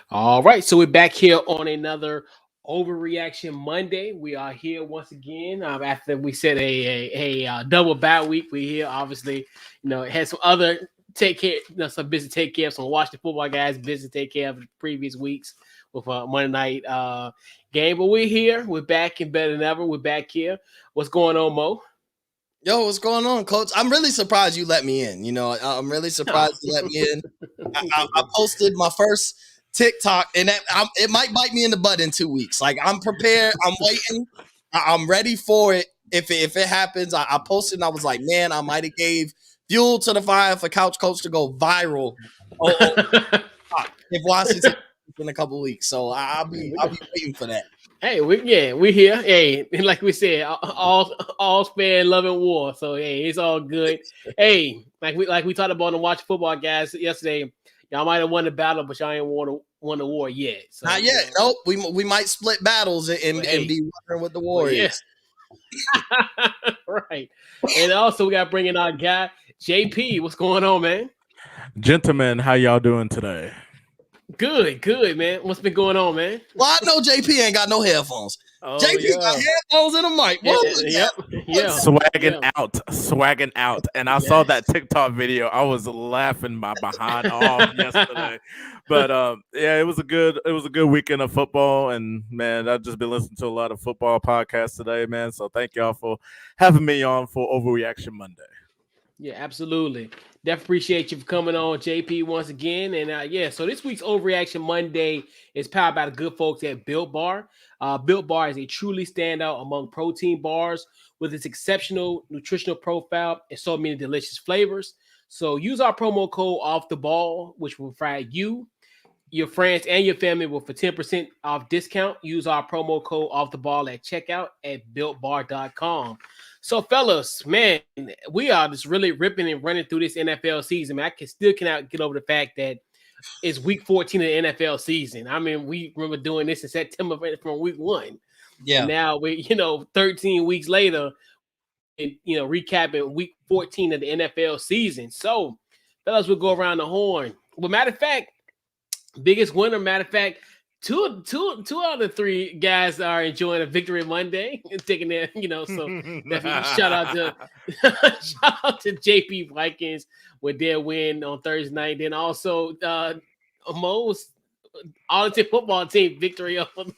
All right, so we're back here on another Overreaction Monday. We are here once again after we said a double bye week. We here, obviously, had some other take care, some business to take care of, some watch the football guys business to take care of the previous weeks with Monday night game. But we're here, we're back and better than ever. We're back here. What's going on, Mo? Yo, what's going on, Coach? I'm really surprised you let me in. I'm really surprised you let me in. I posted my first TikTok, and it might bite me in the butt in 2 weeks. Like, I'm prepared. I'm waiting. I'm ready for it. If it happens, I posted, and I was like, man, I might have gave fuel to the fire for CouchCoach to go viral. If Washington in a couple weeks, so I'll be waiting for that. Hey, we here. Hey, like we said, all spare love and war. So hey, it's all good. Hey, like we talked about on the Watch Football guys yesterday. Y'all might have won the battle, but y'all ain't won the war yet. So, Not yet. Nope. We might split battles and be wondering what the war is. Right. And also we got to bring in our guy JP. What's going on, man? Gentlemen, how y'all doing today? Good, man. What's been going on, man? Well, I know JP ain't got no headphones. Oh, JP got headphones and a mic. Swagging out. And I saw that TikTok video. I was laughing my behind off yesterday. But it was a good weekend of football. And man, I've just been listening to a lot of football podcasts today, man. So thank y'all for having me on for Overreaction Monday. Yeah, absolutely. Definitely appreciate you for coming on, JP, once again. And so this week's Overreaction Monday is powered by the good folks at Built Bar. Built Bar is a truly standout among protein bars with its exceptional nutritional profile and so many delicious flavors. So use our promo code Off the Ball, which will provide you, your friends, and your family with a 10% off discount. Use our promo code Off the Ball at checkout at builtbar.com. So, fellas, man, we are just really ripping and running through this NFL season. Man, cannot get over the fact that it's week 14 of the NFL season. I mean, we remember doing this in September from week 1. Yeah. And now we, 13 weeks later, recapping week 14 of the NFL season. So, fellas, we'll go around the horn. Well, matter of fact, biggest winner, two out of the three guys are enjoying a victory Monday and taking their, so definitely shout out to JP Vikings with their win on Thursday night. Then also Mo's Arlington football team victory over the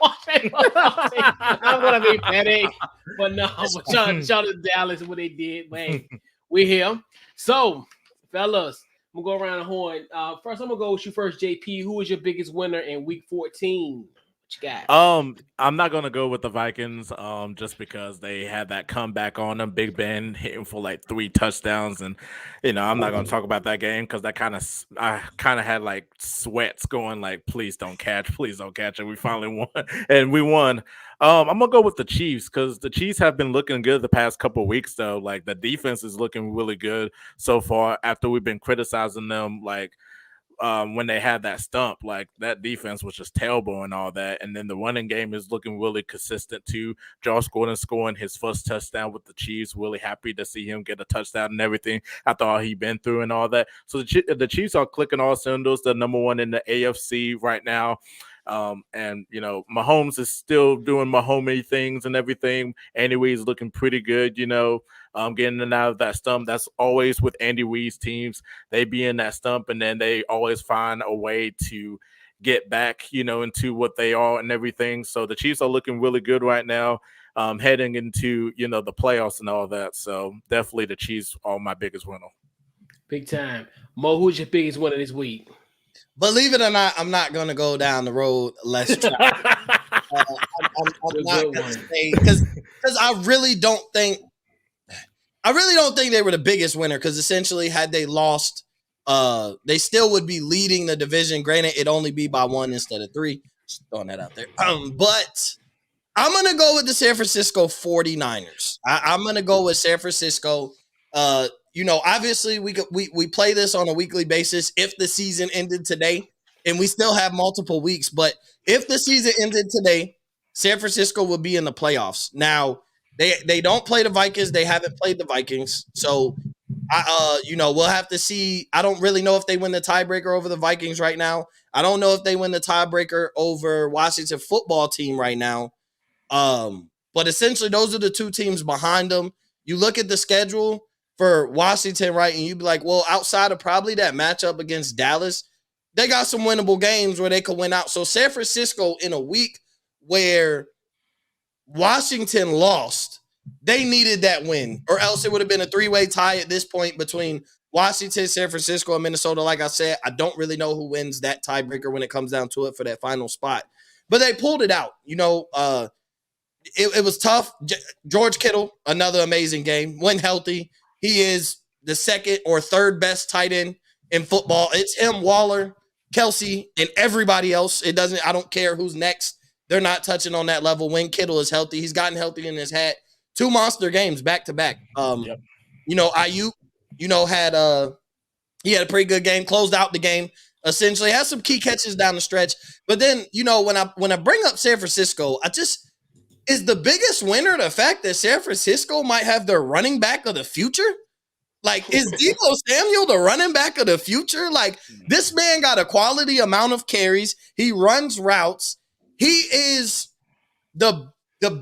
Washington football team. I'm gonna be petty, but no, but shout out to Dallas what they did. But hey, we're here. So, fellas, I'm gonna go around the horn. First, I'm gonna go with you first, JP. Who was your biggest winner in Week 14? What you got? I'm not gonna go with the Vikings, just because they had that comeback on them. Big Ben hitting for like 3 touchdowns, and I'm not gonna talk about that game because I kind of had like sweats going, like please don't catch, and we finally won, and we won. I'm gonna go with the Chiefs because the Chiefs have been looking good the past couple of weeks, though. Like the defense is looking really good so far after we've been criticizing them, like when they had that stump, like that defense was just terrible and all that. And then the running game is looking really consistent too. Josh Gordon scoring his first touchdown with the Chiefs. Really happy to see him get a touchdown and everything after all he been through and all that. So the Chiefs are clicking all cylinders. They're number 1 in the AFC right now. And Mahomes is still doing Mahomey things and everything. Andy Reid's looking pretty good, getting in and out of that stump. That's always with Andy Reid's teams. They be in that stump and then they always find a way to get back, into what they are and everything. So the Chiefs are looking really good right now, heading into, the playoffs and all that. So definitely the Chiefs are my biggest winner. Big time. Mo, who's your biggest winner this week? Believe it or not, I'm not going to go down the road less track. I'm not going to say because I really don't think they were the biggest winner, because essentially had they lost, they still would be leading the division. Granted, it'd only be by 1 instead of 3. Just throwing that out there. But I'm going to go with the San Francisco 49ers. I'm going to go with San Francisco. Obviously we play this on a weekly basis. If the season ended today, and we still have multiple weeks, but if the season ended today, San Francisco will be in the playoffs. Now, they don't play the Vikings. They haven't played the Vikings. So We'll have to see. I don't really know if they win the tiebreaker over the Vikings right now. I don't know if they win the tiebreaker over Washington football team right now. But essentially, those are the two teams behind them. You look at the schedule for Washington, right, and you'd be like, well, outside of probably that matchup against Dallas, they got some winnable games where they could win out. So San Francisco, in a week where Washington lost, they needed that win, or else it would have been a three-way tie at this point between Washington, San Francisco, and Minnesota. Like I said, I don't really know who wins that tiebreaker when it comes down to it for that final spot. But they pulled it out. It was tough. George Kittle, another amazing game. When healthy, he is the second or third best tight end in football. It's him, Waller, Kelsey, and everybody else. I don't care who's next. They're not touching on that level when Kittle is healthy. He's gotten healthy and has had two monster games back to back. Ayuk, he had a pretty good game, closed out the game, essentially, had some key catches down the stretch. But then, when I bring up San Francisco, is the biggest winner the fact that San Francisco might have their running back of the future? Like, is Deebo Samuel the running back of the future? Like, this man got a quality amount of carries. He runs routes. He is the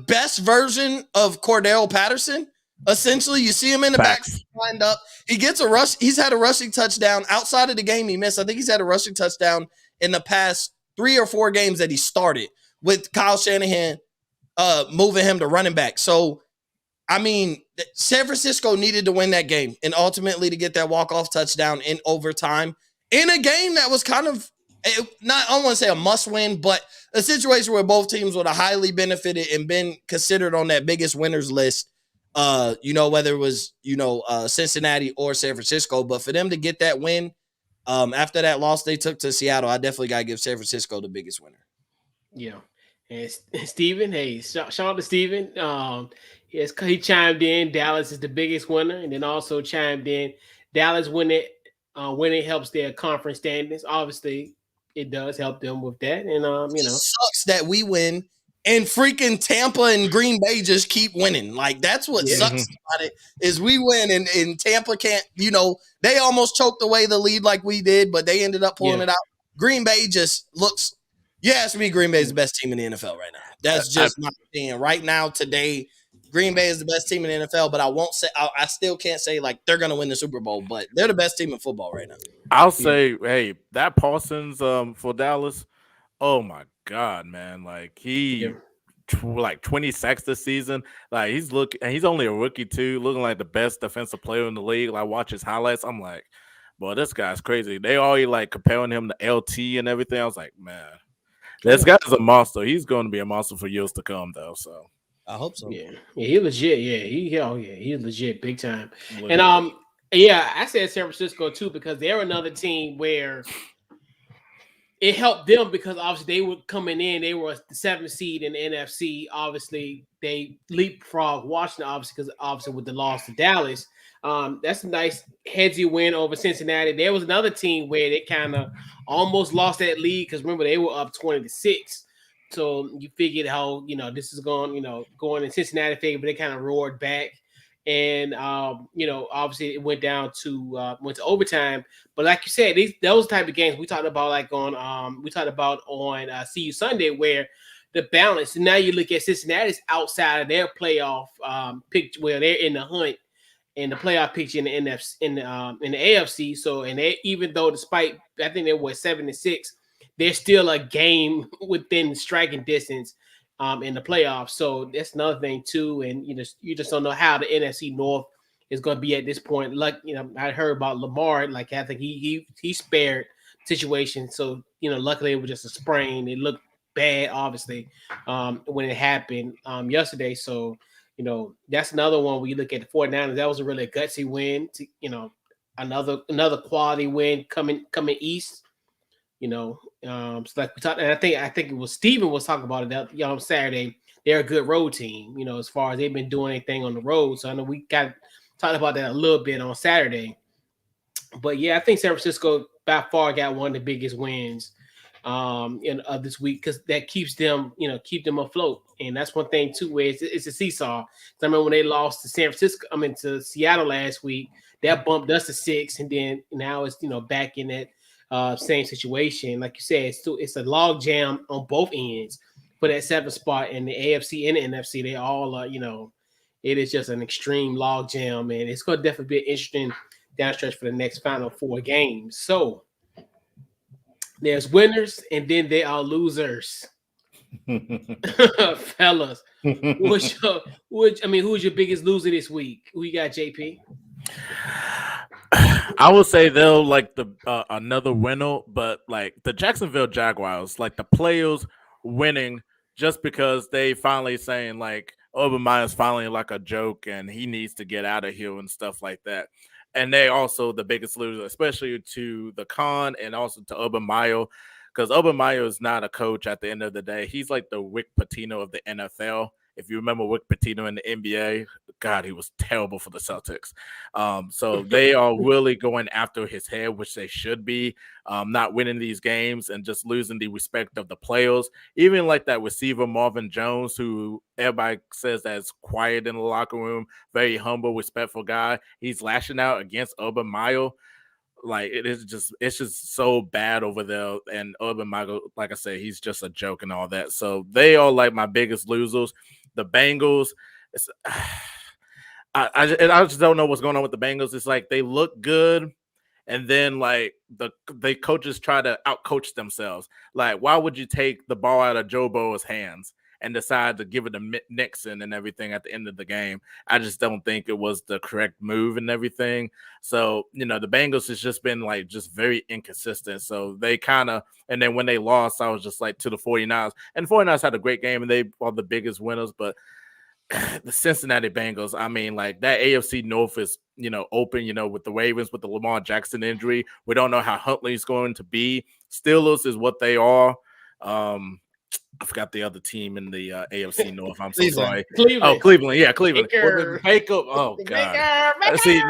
best version of Cordell Patterson. Essentially, you see him in the back lined up. He gets a rush. He's had a rushing touchdown outside of the game he missed. I think he's had a rushing touchdown in the past 3 or 4 games that he started with Kyle Shanahan moving him to running back. So, San Francisco needed to win that game and ultimately to get that walk-off touchdown in overtime in a game that was kind of I don't want to say a must-win, but a situation where both teams would have highly benefited and been considered on that biggest winners list, whether it was, Cincinnati or San Francisco. But for them to get that win after that loss they took to Seattle, I definitely got to give San Francisco the biggest winner. Yeah. And Steven, hey, shout out to Steven. He chimed in. Dallas is the biggest winner, and then also chimed in. Dallas winning helps their conference standings. Obviously, it does help them with that. And it sucks that we win and freaking Tampa and Green Bay just keep winning. Like, that's what sucks about it, is we win and Tampa can't. They almost choked away the lead like we did, but they ended up pulling it out. Green Bay just looks. You ask me, Green Bay is the best team in the NFL right now. That's just my opinion. Right now, today, Green Bay is the best team in the NFL, but I won't say I still can't say like they're going to win the Super Bowl, but they're the best team in football right now. I'll say, hey, that Parsons for Dallas, oh my God, man! Like like 20 sacks this season. Like he's only a rookie too, looking like the best defensive player in the league. Like, watch his highlights, I'm like, boy, this guy's crazy. They already like comparing him to LT and everything. I was like, man, this guy's a monster. He's going to be a monster for years to come, though. So I hope so. Yeah, he legit. Yeah, he's legit, big time. Legit. And I said San Francisco too because they're another team where it helped them because obviously they were coming in. They were the 7th seed in the NFC. Obviously, they leapfrogged Washington. Obviously with the loss to Dallas. That's a nice headsy win over Cincinnati. There was another team where they kind of almost lost that lead because remember they were up 20-6. So you figured how this is going in Cincinnati favor, but they kind of roared back, and obviously it went down to overtime. But like you said, those type of games we talked about on See You Sunday where the balance. And now you look at Cincinnati's outside of their playoff picture where they're in the hunt. In the playoff picture in the NFC, in the AFC. So, and they, even though despite I think they were 7-6, they're still a game within striking distance in the playoffs. So that's another thing too. And you just don't know how the NFC North is going to be at this point. Like I heard about Lamar. Like I think he spared situation. So luckily it was just a sprain. It looked bad, obviously, when it happened yesterday. So. That's another one where you look at the 49ers. That was a really gutsy win. Another quality win coming east. So like we talked, and I think it was Steven was talking about it on Saturday. They're a good road team. As far as they've been doing anything on the road. So I know we got talked about that a little bit on Saturday. But yeah, I think San Francisco by far got one of the biggest wins this week because that keeps them, keep them afloat. And that's one thing too, where it's a seesaw. I remember when they lost to to Seattle last week, that bumped us to 6, and then now it's back in that same situation. Like you said, it's a log jam on both ends for that 7th spot in the AFC and the NFC. They all it is just an extreme log jam, and it's going to definitely be an interesting downstretch for the next final 4 games. So there's winners, and then there are losers. Fellas, who's your biggest loser this week? Who you got, JP? I would say they'll like the another winner, but like the Jacksonville Jaguars, like the players winning just because they finally saying like Urban Meyer's finally like a joke and he needs to get out of here and stuff like that. And they also the biggest loser, especially to the con and also to Urban Meyer, because Urban Meyer is not a coach at the end of the day. He's like the Rick Pitino of the NFL. If you remember Rick Pitino in the NBA, God, he was terrible for the Celtics. So they are really going after his head, which they should be, not winning these games and just losing the respect of the players. Even like that receiver, Marvin Jones, who everybody says that's quiet in the locker room, very humble, respectful guy. He's lashing out against Urban Meyer. Like it's just so bad over there. And Urban Meyer, like I said, he's just a joke and all that. So they are like my biggest losers. The Bengals, I just don't know what's going on with the Bengals. It's like they look good, and then like the coaches try to outcoach themselves. Like, why would you take the ball out of Joe Burrow's hands and decide to give it to Nixon and everything at the end of the game? I just don't think it was the correct move and everything. So, the Bengals has just been like just very inconsistent. So they kind of, and then when they lost, I was just like to the 49ers. And the 49ers had a great game and they are the biggest winners. But the Cincinnati Bengals, I mean, like that AFC North is, open, with the Ravens, with the Lamar Jackson injury. We don't know how Huntley's going to be. Steelers is what they are. I forgot the other team in the AFC North. I'm so sorry. Cleveland. Oh, Cleveland. Yeah, Cleveland. Baker. Oh, God. See,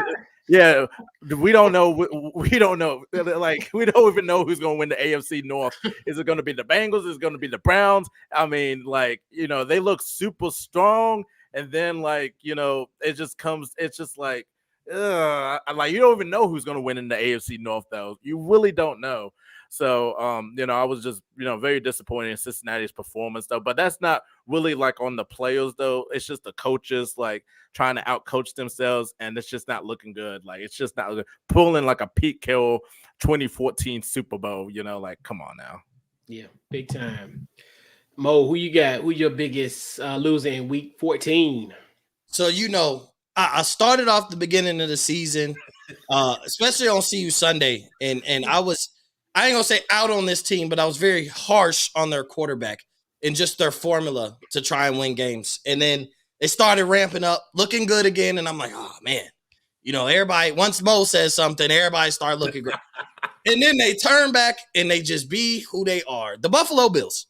yeah, we don't know. We don't know. Like, we don't even know who's going to win the AFC North. Is it going to be the Bengals? Is it going to be the Browns? I mean, like, they look super strong. And then, like, it just comes. It's just like, like you don't even know who's going to win in the AFC North, though. You really don't know. So, I was just, very disappointed in Cincinnati's performance, though. But that's not really like on the players, though. It's just the coaches like trying to outcoach themselves, and it's just not looking good. Like it's just not pulling like a Pete Carroll 2014 Super Bowl. Like come on now. Yeah, big time. Mo, who you got? Who your biggest loser in week 14? So I started off the beginning of the season, especially on CU Sunday, and I ain't gonna say out on this team, but I was very harsh on their quarterback and just their formula to try and win games. And then they started ramping up, looking good again, and I'm like, oh man, everybody. Once Mo says something, everybody start looking great, and then they turn back and they just be who they are. The Buffalo Bills.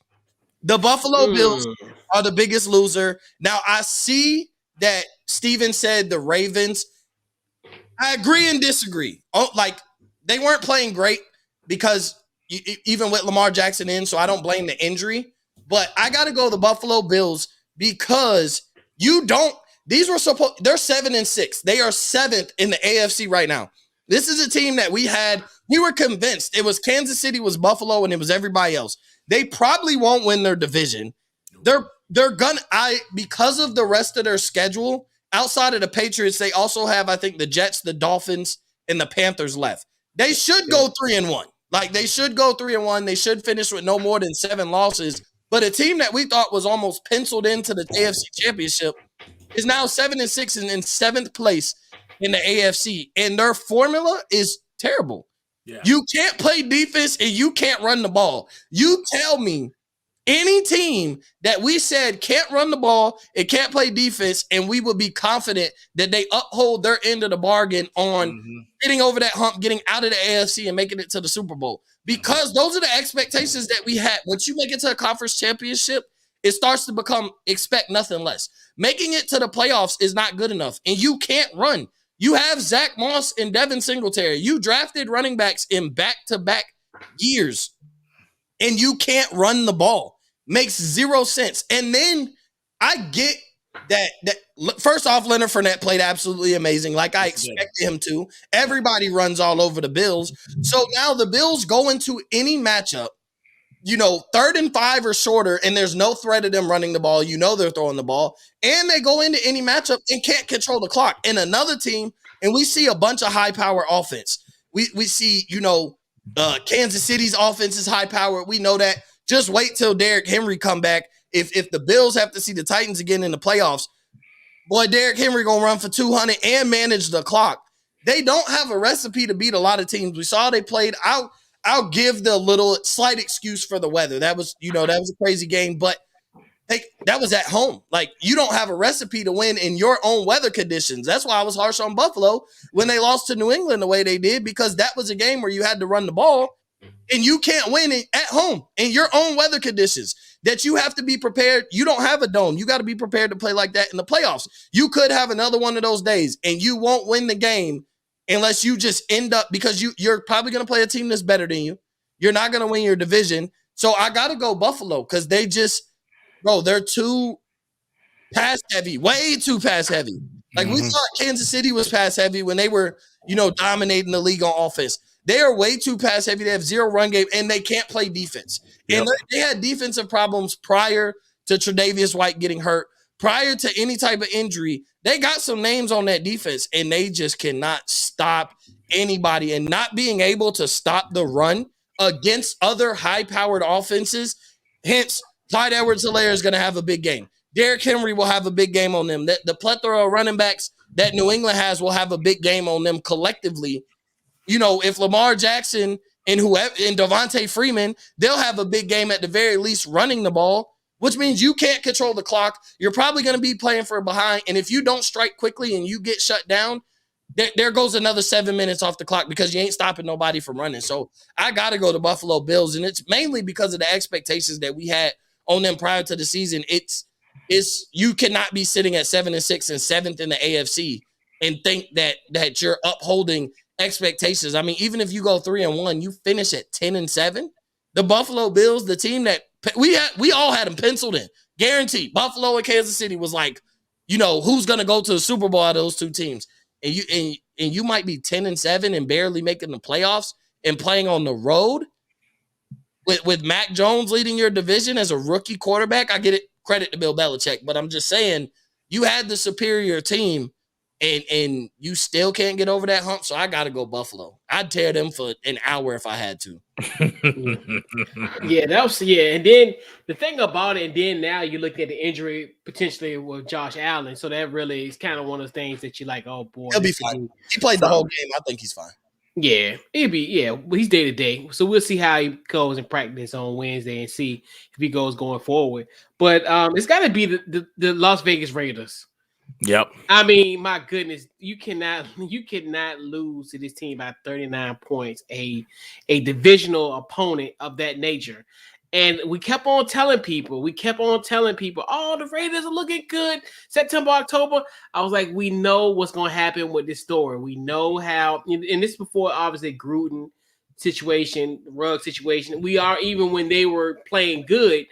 The Buffalo Bills are the biggest loser. Now I see that Steven said the Ravens. I agree and disagree. Oh, like they weren't playing great because even with Lamar Jackson in, so I don't blame the injury. But I got to go the Buffalo Bills because they're 7-6. They are 7th in the AFC right now. This is a team that we were convinced it was Kansas City, was Buffalo, and it was everybody else. They probably won't win their division. They're gonna because of the rest of their schedule, outside of the Patriots, they also have, I think, the Jets, the Dolphins, and the Panthers left. They should go 3-1. Like they should go 3-1. They should finish with no more than 7 losses. But a team that we thought was almost penciled into the AFC Championship is now 7-6 and in 7th place in the AFC. And their formula is terrible. Yeah. You can't play defense and you can't run the ball. You tell me any team that we said can't run the ball and can't play defense, and we would be confident that they uphold their end of the bargain on getting over that hump, getting out of the AFC and making it to the Super Bowl. Because those are the expectations that we had. Once you make it to a conference championship, it starts to become expect nothing less. Making it to the playoffs is not good enough, and you can't run. You have Zach Moss and Devin Singletary. You drafted running backs in back-to-back years, and you can't run the ball. Makes zero sense. And then I get First off, Leonard Fournette played absolutely amazing, like I expected him to. Everybody runs all over the Bills. So now the Bills go into any matchup, 3rd and 5 or shorter, and there's no threat of them running the ball. They're throwing the ball, and they go into any matchup and can't control the clock. And another team, and we see a bunch of high power offense. We see, Kansas City's offense is high power. We know that. Just wait till Derrick Henry come back. If the Bills have to see the Titans again in the playoffs, boy, Derrick Henry gonna run for 200 and manage the clock. They don't have a recipe to beat a lot of teams. We saw they played out. I'll give the little slight excuse for the weather. That was a crazy game, but that was at home. Like, you don't have a recipe to win in your own weather conditions. That's why I was harsh on Buffalo when they lost to New England the way they did, because that was a game where you had to run the ball, and you can't win it at home in your own weather conditions. That you have to be prepared. You don't have a dome. You got to be prepared to play like that in the playoffs. You could have another one of those days, and you won't win the game unless you just end up, because you're probably going to play a team that's better than you. You're not going to win your division. So I got to go Buffalo, because they're too pass heavy, way too pass heavy. Like, we thought Kansas City was pass heavy when they were, dominating the league on offense. They are way too pass heavy. They have zero run game, and they can't play defense. Yep. And they had defensive problems prior to Tre'Davious White getting hurt, prior to any type of injury. They got some names on that defense, and they just cannot stop anybody. And not being able to stop the run against other high-powered offenses, hence Clyde Edwards-Helaire is going to have a big game. Derrick Henry will have a big game on them. The plethora of running backs that New England has will have a big game on them collectively. If Lamar Jackson and Devontae Freeman, they'll have a big game at the very least running the ball, which means you can't control the clock. You're probably going to be playing for a behind. And if you don't strike quickly and you get shut down, there goes another 7 minutes off the clock, because you ain't stopping nobody from running. So I got to go to Buffalo Bills. And it's mainly because of the expectations that we had on them prior to the season. It's you cannot be sitting at 7-6 and 7th in the AFC and think that you're upholding expectations. I mean, even if you go 3-1, you finish at 10-7. The Buffalo Bills, the team that we all had them penciled in, guaranteed. Buffalo and Kansas City was like, who's gonna go to the Super Bowl out of those two teams? And you might be 10-7 and barely making the playoffs and playing on the road with Mac Jones leading your division as a rookie quarterback. I get it, credit to Bill Belichick, but I'm just saying, you had the superior team. And you still can't get over that hump, so I got to go Buffalo. I'd tear them for an hour if I had to. And then the thing about it, and then now you look at the injury potentially with Josh Allen, so that really is kind of one of those things that you're like, oh boy, he'll be fine. He played the whole game. I think he's fine. Yeah, he's day to day, so we'll see how he goes in practice on Wednesday and see if he goes going forward. But it's got to be the Las Vegas Raiders. Yep. I mean, my goodness, you cannot lose to this team by 39 points, a divisional opponent of that nature. And we kept on telling people, oh, the Raiders are looking good. September, October. I was like, we know what's going to happen with this story. We know how, and this before obviously Gruden situation, Ruggs situation. We are, even when they were playing good,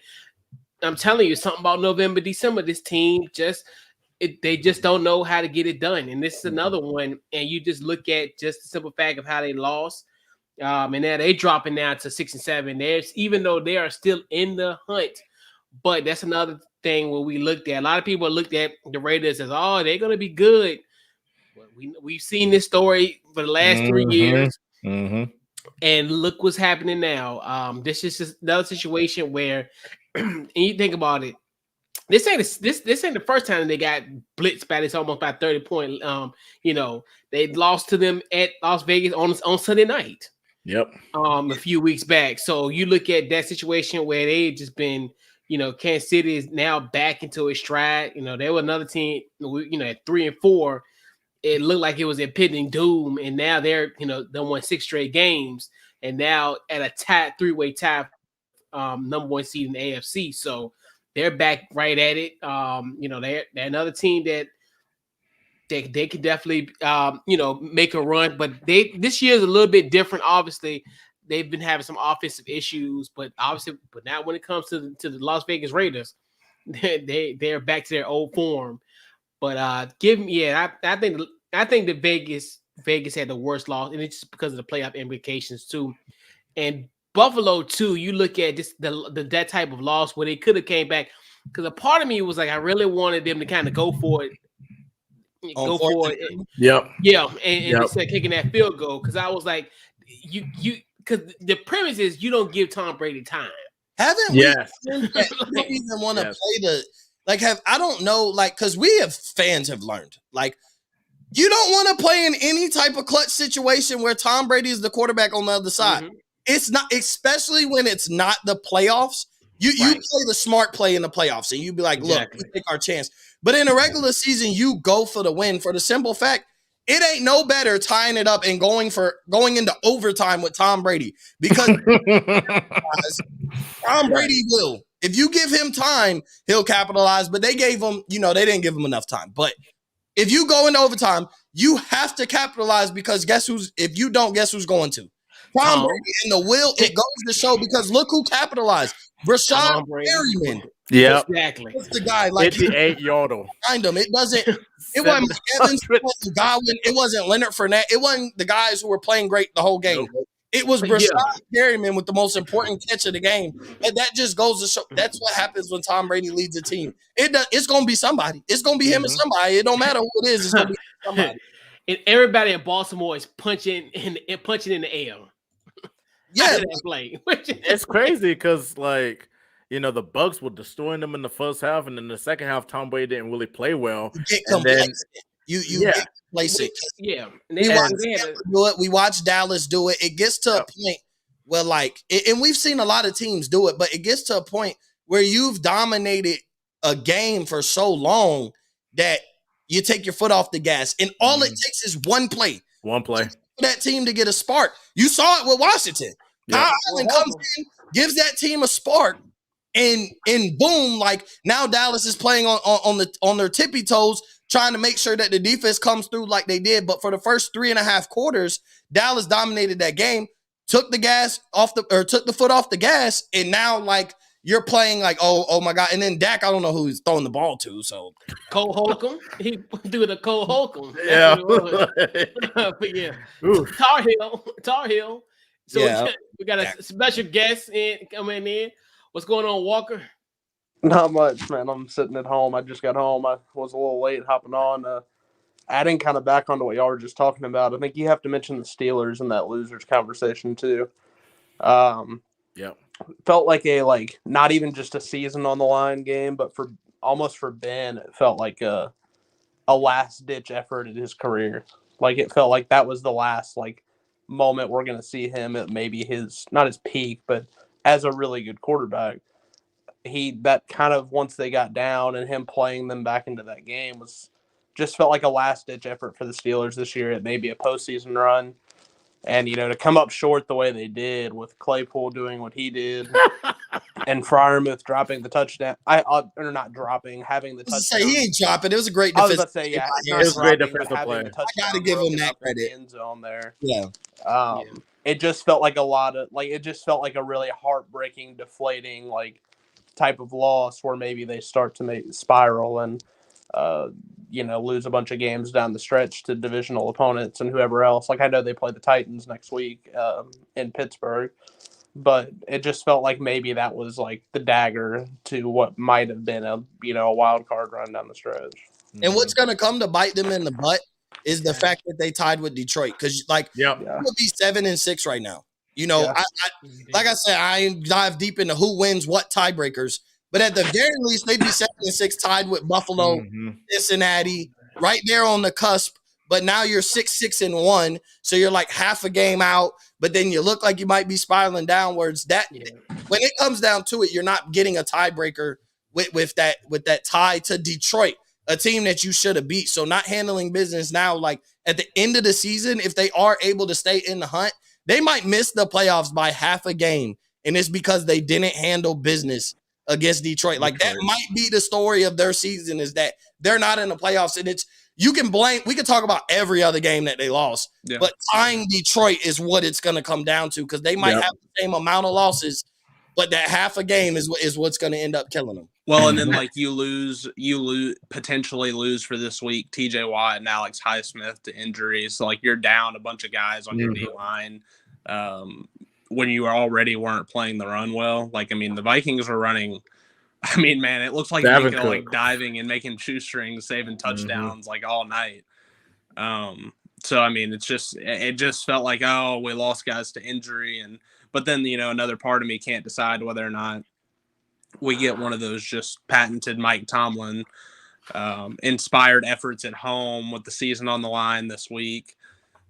I'm telling you something about November, December, this team they just don't know how to get it done. And this is another one. And you just look at just the simple fact of how they lost. And now they're dropping down to 6-7. Even though they are still in the hunt. But that's another thing where we looked at. A lot of people looked at the Raiders as, oh, they're going to be good. Well, we've seen this story for the last 3 years. Mm-hmm. And look what's happening now. This is just another situation where, and you think about it, this ain't the first time they got blitzed by this almost by 30 point. They lost to them at Las Vegas on Sunday night. Yep. A few weeks back. So you look at that situation where they just been, Kansas City is now back into its stride. They were another team, at 3-4. It looked like it was impending doom, and now they're, they won 6 straight games, and now at a three-way tie, number 1 seed in the AFC. So they're back right at it. They're another team that they could definitely, make a run. But this year is a little bit different. Obviously, they've been having some offensive issues, but not when it comes to the Las Vegas Raiders. they're back to their old form. But I think that Vegas had the worst loss, and it's just because of the playoff implications too. And Buffalo too. You look at just that type of loss where they could have came back, because a part of me was like, I really wanted them to kind of go for it. Yep. Yeah, and instead of kicking that field goal, because I was like, because the premise is you don't give Tom Brady time. Haven't we? You don't even want to play the I don't know, because we have fans have learned, you don't want to play in any type of clutch situation where Tom Brady is the quarterback on the other side. Mm-hmm. It's not, especially when it's not the playoffs. You play the smart play in the playoffs, and you be like, look, we take our chance. But in a regular season, you go for the win for the simple fact it ain't no better tying it up and going into overtime with Tom Brady, because Tom Brady will. If you give him time, he'll capitalize. But they gave him, they didn't give him enough time. But if you go into overtime, you have to capitalize, because guess who's going to? Tom Brady. And the will, it goes to show, because look who capitalized. Rashad Perryman. Yeah, exactly. What's the guy? 58 yardle. Behind him. It wasn't Evans, it wasn't Godwin, it wasn't Leonard Fournette. It wasn't the guys who were playing great the whole game. Nope. It was Rashad Perryman with the most important catch of the game. And that just goes to show that's what happens when Tom Brady leads a team. It's going to be somebody. It's going to be him and somebody. It don't matter who it is. It's going to be somebody. And everybody in Baltimore is punching in the air. Yeah, play. It's crazy because the Bucks were destroying them in the first half, and in the second half, Tom Brady didn't really play well. You get complacent. You get complacent. Yeah, we watched Dallas do it. It gets to a point where, and we've seen a lot of teams do it, but it gets to a point where you've dominated a game for so long that you take your foot off the gas, and all it takes is one play. One play for that team to get a spark. You saw it with Washington. Kyle Allen comes in, gives that team a spark, and boom, now Dallas is playing on their tippy toes, trying to make sure that the defense comes through like they did. But for the first 3.5 quarters, Dallas dominated that game, took the foot off the gas, and now you're playing oh my God. And then Dak, I don't know who he's throwing the ball to. So Cole Holcomb, he threw the Cole Holcomb. Yeah, but yeah, Tar Heel. So we got a special guest coming in. What's going on, Walker? Not much, man. I'm sitting at home. I just got home. I was a little late hopping on. Adding kind of back onto what y'all were just talking about, I think you have to mention the Steelers in that losers conversation too. Felt like not even just a season on the line game, but for Ben, it felt like a last ditch effort in his career. It felt like that was the last moment we're going to see him at maybe not his peak, but as a really good quarterback. That kind of, once they got down and him playing them back into that game, just felt like a last ditch effort for the Steelers this year at maybe a postseason run. And, to come up short the way they did with Claypool doing what he did and Freiermuth dropping the touchdown. Or not dropping, having the touchdown. He ain't dropping. It was a great defense. I was about to say, yeah. It was a great defensive play. I got to give him that credit. End zone there. Yeah. It just felt like it just felt like a really heartbreaking, deflating, type of loss where maybe they start to spiral and, lose a bunch of games down the stretch to divisional opponents and whoever else. I know they play the Titans next week in Pittsburgh, but it just felt like maybe that was the dagger to what might have been a wild card run down the stretch. And what's going to come to bite them in the butt is the fact that they tied with Detroit, because we'll be 7-6 right now. Like I said, I ain't dive deep into who wins what tiebreakers, but at the very least, they'd be 7-6 tied with Buffalo, Cincinnati, right there on the cusp. But now you're 6-1, so you're half a game out. But then you look like you might be spiraling downwards. When it comes down to it, you're not getting a tiebreaker with that tie to Detroit, a team that you should have beat. So not handling business now. At the end of the season, if they are able to stay in the hunt, they might miss the playoffs by half a game, and it's because they didn't handle business against Detroit. That might be the story of their season, is that they're not in the playoffs, and you can blame. We could talk about every other game that they lost, but tying Detroit is what it's going to come down to, because they might have the same amount of losses, but that half a game is what's going to end up killing them. Well, and then like you potentially lose for this week TJ Watt and Alex Highsmith to injuries. So like you're down a bunch of guys on your D line when you already weren't playing the run well. Like, I mean, the Vikings were running. I mean, man, it looks like Minka like diving and making shoestrings, saving touchdowns like all night. So I mean, it just felt like, oh, we lost guys to injury, but then another part of me can't decide whether or not we get one of those just patented Mike Tomlin inspired efforts at home with the season on the line this week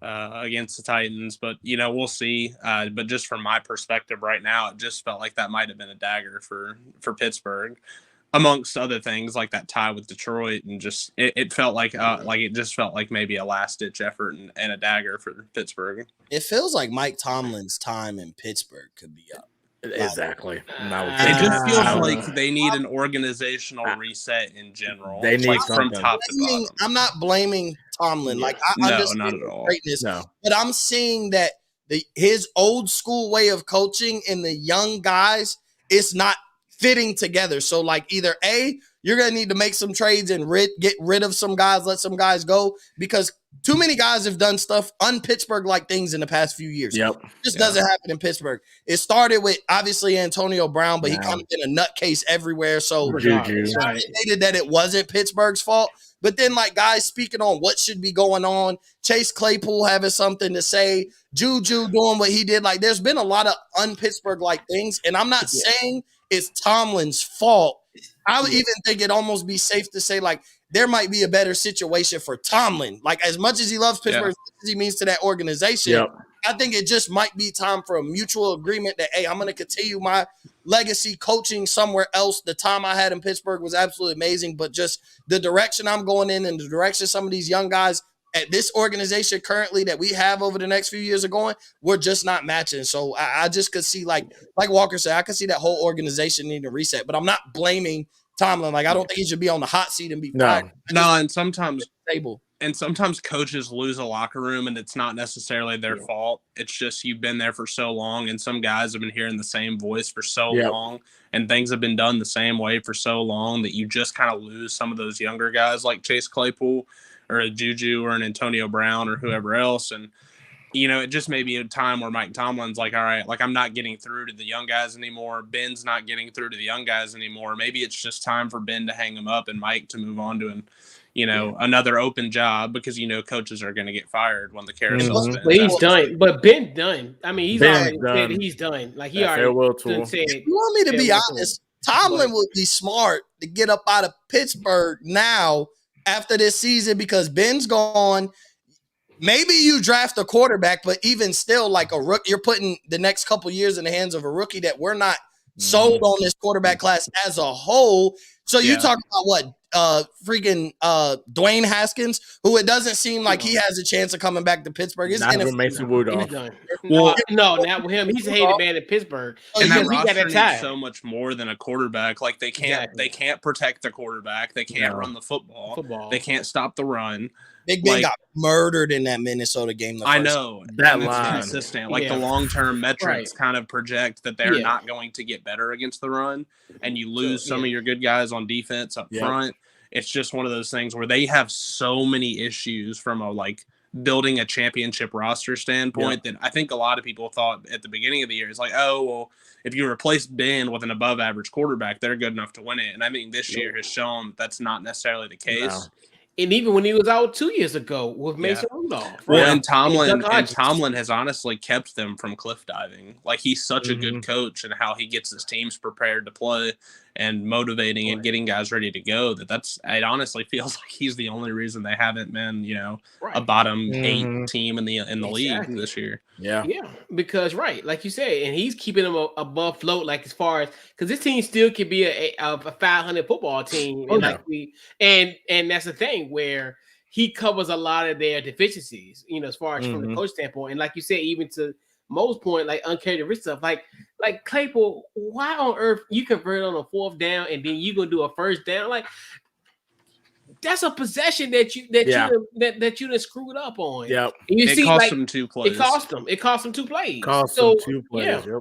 against the Titans. But, we'll see. But just from my perspective right now, it just felt like that might have been a dagger for Pittsburgh, amongst other things like that tie with Detroit. And just it felt like it just felt like maybe a last-ditch effort and a dagger for Pittsburgh. It feels like Mike Tomlin's time in Pittsburgh could be up. Exactly. It just feels like they need an organizational reset in general. They need from top to bottom. I'm not blaming Tomlin. Like I understand not at all. Greatness, but I'm seeing that his old school way of coaching and the young guys is not fitting together. So like either A, you're gonna need to make some trades and get rid of some guys, let some guys go, because too many guys have done stuff un-Pittsburgh-like things in the past few years. It just doesn't happen in Pittsburgh. It started with, obviously, Antonio Brown, but he kind of been a nutcase everywhere. So I stated that it wasn't Pittsburgh's fault. But then, like, guys speaking on what should be going on, Chase Claypool having something to say, Juju doing what he did. Like, there's been a lot of un-Pittsburgh-like things. And I'm not saying it's Tomlin's fault. I would even think it'd almost be safe to say, like, there might be a better situation for Tomlin. Like, as much as he loves Pittsburgh, as much as he means to that organization, I think it just might be time for a mutual agreement that, hey, I'm going to continue my legacy coaching somewhere else. The time I had in Pittsburgh was absolutely amazing, but just the direction I'm going in and the direction some of these young guys at this organization currently that we have over the next few years are going, we're just not matching. So I just could see, like Walker said, I could see that whole organization needing a reset, but I'm not blaming Tomlin. Like, I don't think he should be on the hot seat and be fired. And sometimes coaches lose a locker room and it's not necessarily their fault. It's just you've been there for so long and some guys have been hearing the same voice for so long and things have been done the same way for so long that you just kind of lose some of those younger guys like Chase Claypool or a Juju or an Antonio Brown or whoever else. And, it just may be a time where Mike Tomlin's like, all right, like I'm not getting through to the young guys anymore. Ben's not getting through to the young guys anymore. Maybe it's just time for Ben to hang him up and Mike to move on to another open job because, coaches are going to get fired when the carousel spins. But he's done. But Ben done. I mean, he's already said he's done. Like he already said. If you want me to be honest, Tomlin would be smart to get up out of Pittsburgh now after this season because Ben's gone. Maybe you draft a quarterback, but even still, like a rookie, you're putting the next couple years in the hands of a rookie that we're not sold on this quarterback class as a whole. So you talk about what? Dwayne Haskins, who it doesn't seem like he has a chance of coming back to Pittsburgh. Mason Rudolph. Well, no, not with him. He's a hated man in Pittsburgh. And that roster needs so much more than a quarterback. Like they can't protect the quarterback. They can't run the football. They can't stop the run. Big Ben got murdered in that Minnesota game. I know that line consistent. Like the long-term metrics kind of project that they're not going to get better against the run, and you lose some of your good guys on defense up front. It's just one of those things where they have so many issues from a building a championship roster standpoint that I think a lot of people thought at the beginning of the year is like, oh, well, if you replace Ben with an above average quarterback, they're good enough to win it. And I think this year has shown that's not necessarily the case. No. And even when he was out 2 years ago with Mason Rudolph. Well, and Tomlin has honestly kept them from cliff diving. Like he's such a good coach and how he gets his teams prepared to play and motivating and getting guys ready to go. It honestly feels like he's the only reason they haven't been, a bottom 8 team in the league this year. Yeah, because like you said, and he's keeping them above float. Like as far as because this team still could be a 500 football team, and that's the thing where he covers a lot of their deficiencies. As far as from the coach standpoint, and like you said, even to Mo's point, like uncharacteristic stuff, like Claypool. Why on earth you convert on a 4th down and then you gonna do a 1st down? Like that's a possession that you done screwed up on. Yep. And you it cost him 2 plays. It cost him 2 plays. Cost him 2 plays. Yeah.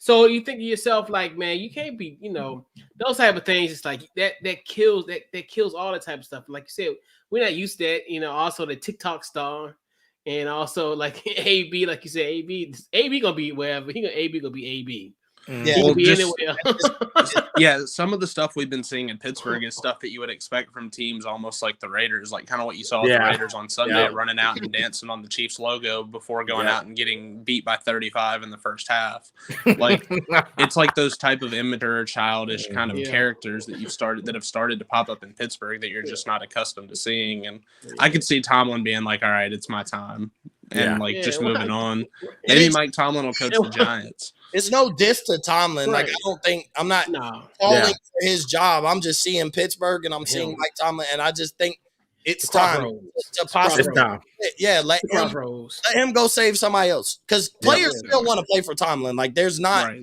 So you think to yourself, like, man, you can't be, those type of things. It's like that kills all the type of stuff. Like you said, we're not used to that. Also the TikTok star, and also like AB, like you said, AB gonna be wherever. AB gonna be AB. Yeah. He Well, can be just- anywhere. Yeah, some of the stuff we've been seeing in Pittsburgh is stuff that you would expect from teams almost like the Raiders, like kind of what you saw with the Raiders on Sunday, running out and dancing on the Chiefs logo before going out and getting beat by 35 in the first half. Like it's like those type of immature, childish kind of characters that have started to pop up in Pittsburgh that you're just not accustomed to seeing. And I could see Tomlin being like, "All right, it's my time," and just moving on. Maybe Mike Tomlin will coach the Giants. It's no diss to Tomlin. Like I'm not calling for his job. I'm just seeing Pittsburgh and I'm seeing Mike Tomlin, and I just think it's time to possibly let him go save somebody else, because players still want to play for Tomlin. Like there's not. Right.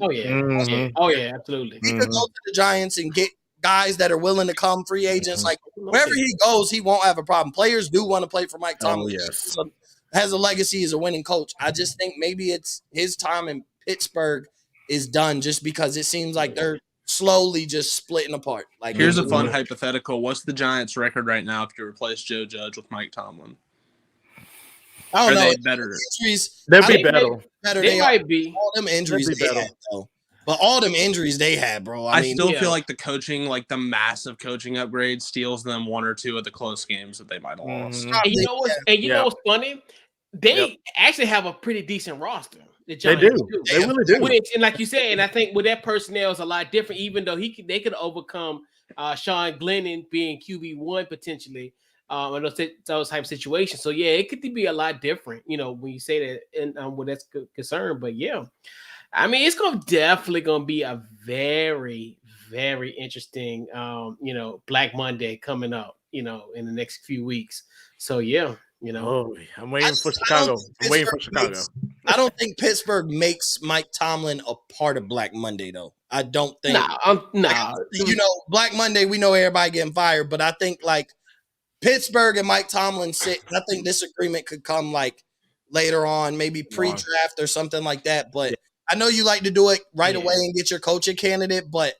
Oh yeah, absolutely. He could go to the Giants and get guys that are willing to come, free agents. Like wherever he goes, he won't have a problem. Players do want to play for Mike Tomlin. Has a legacy as a winning coach. I just think maybe it's his time in Pittsburgh is done, just because it seems like they're slowly just splitting apart. Like, here's a fun hypothetical. What's the Giants' record right now if you replace Joe Judge with Mike Tomlin? I don't know. They better. They'll be better. They might be. All them injuries they had, though. But all them injuries they had, bro. I mean, still feel like the coaching, like the massive coaching upgrade, steals them one or two of the close games that they might have lost. And you know what's funny? They actually have a pretty decent roster. The Giants do. They really do. And like you said, and I think with that personnel is a lot different. Even though they could overcome Sean Glennon being QB1 potentially, in those type of situations. So yeah, it could be a lot different. When you say that, and where that's concerned. But yeah, I mean, it's definitely gonna be a very, very interesting, Black Monday coming up, in the next few weeks. So yeah. I'm waiting for Chicago. I don't think Pittsburgh makes Mike Tomlin a part of Black Monday, though. I don't think. Nah. Black Monday, we know everybody getting fired, but I think like Pittsburgh and Mike Tomlin sit. I think this agreement could come like later on, maybe pre-draft or something like that. But I know you like to do it right away and get your coaching candidate, but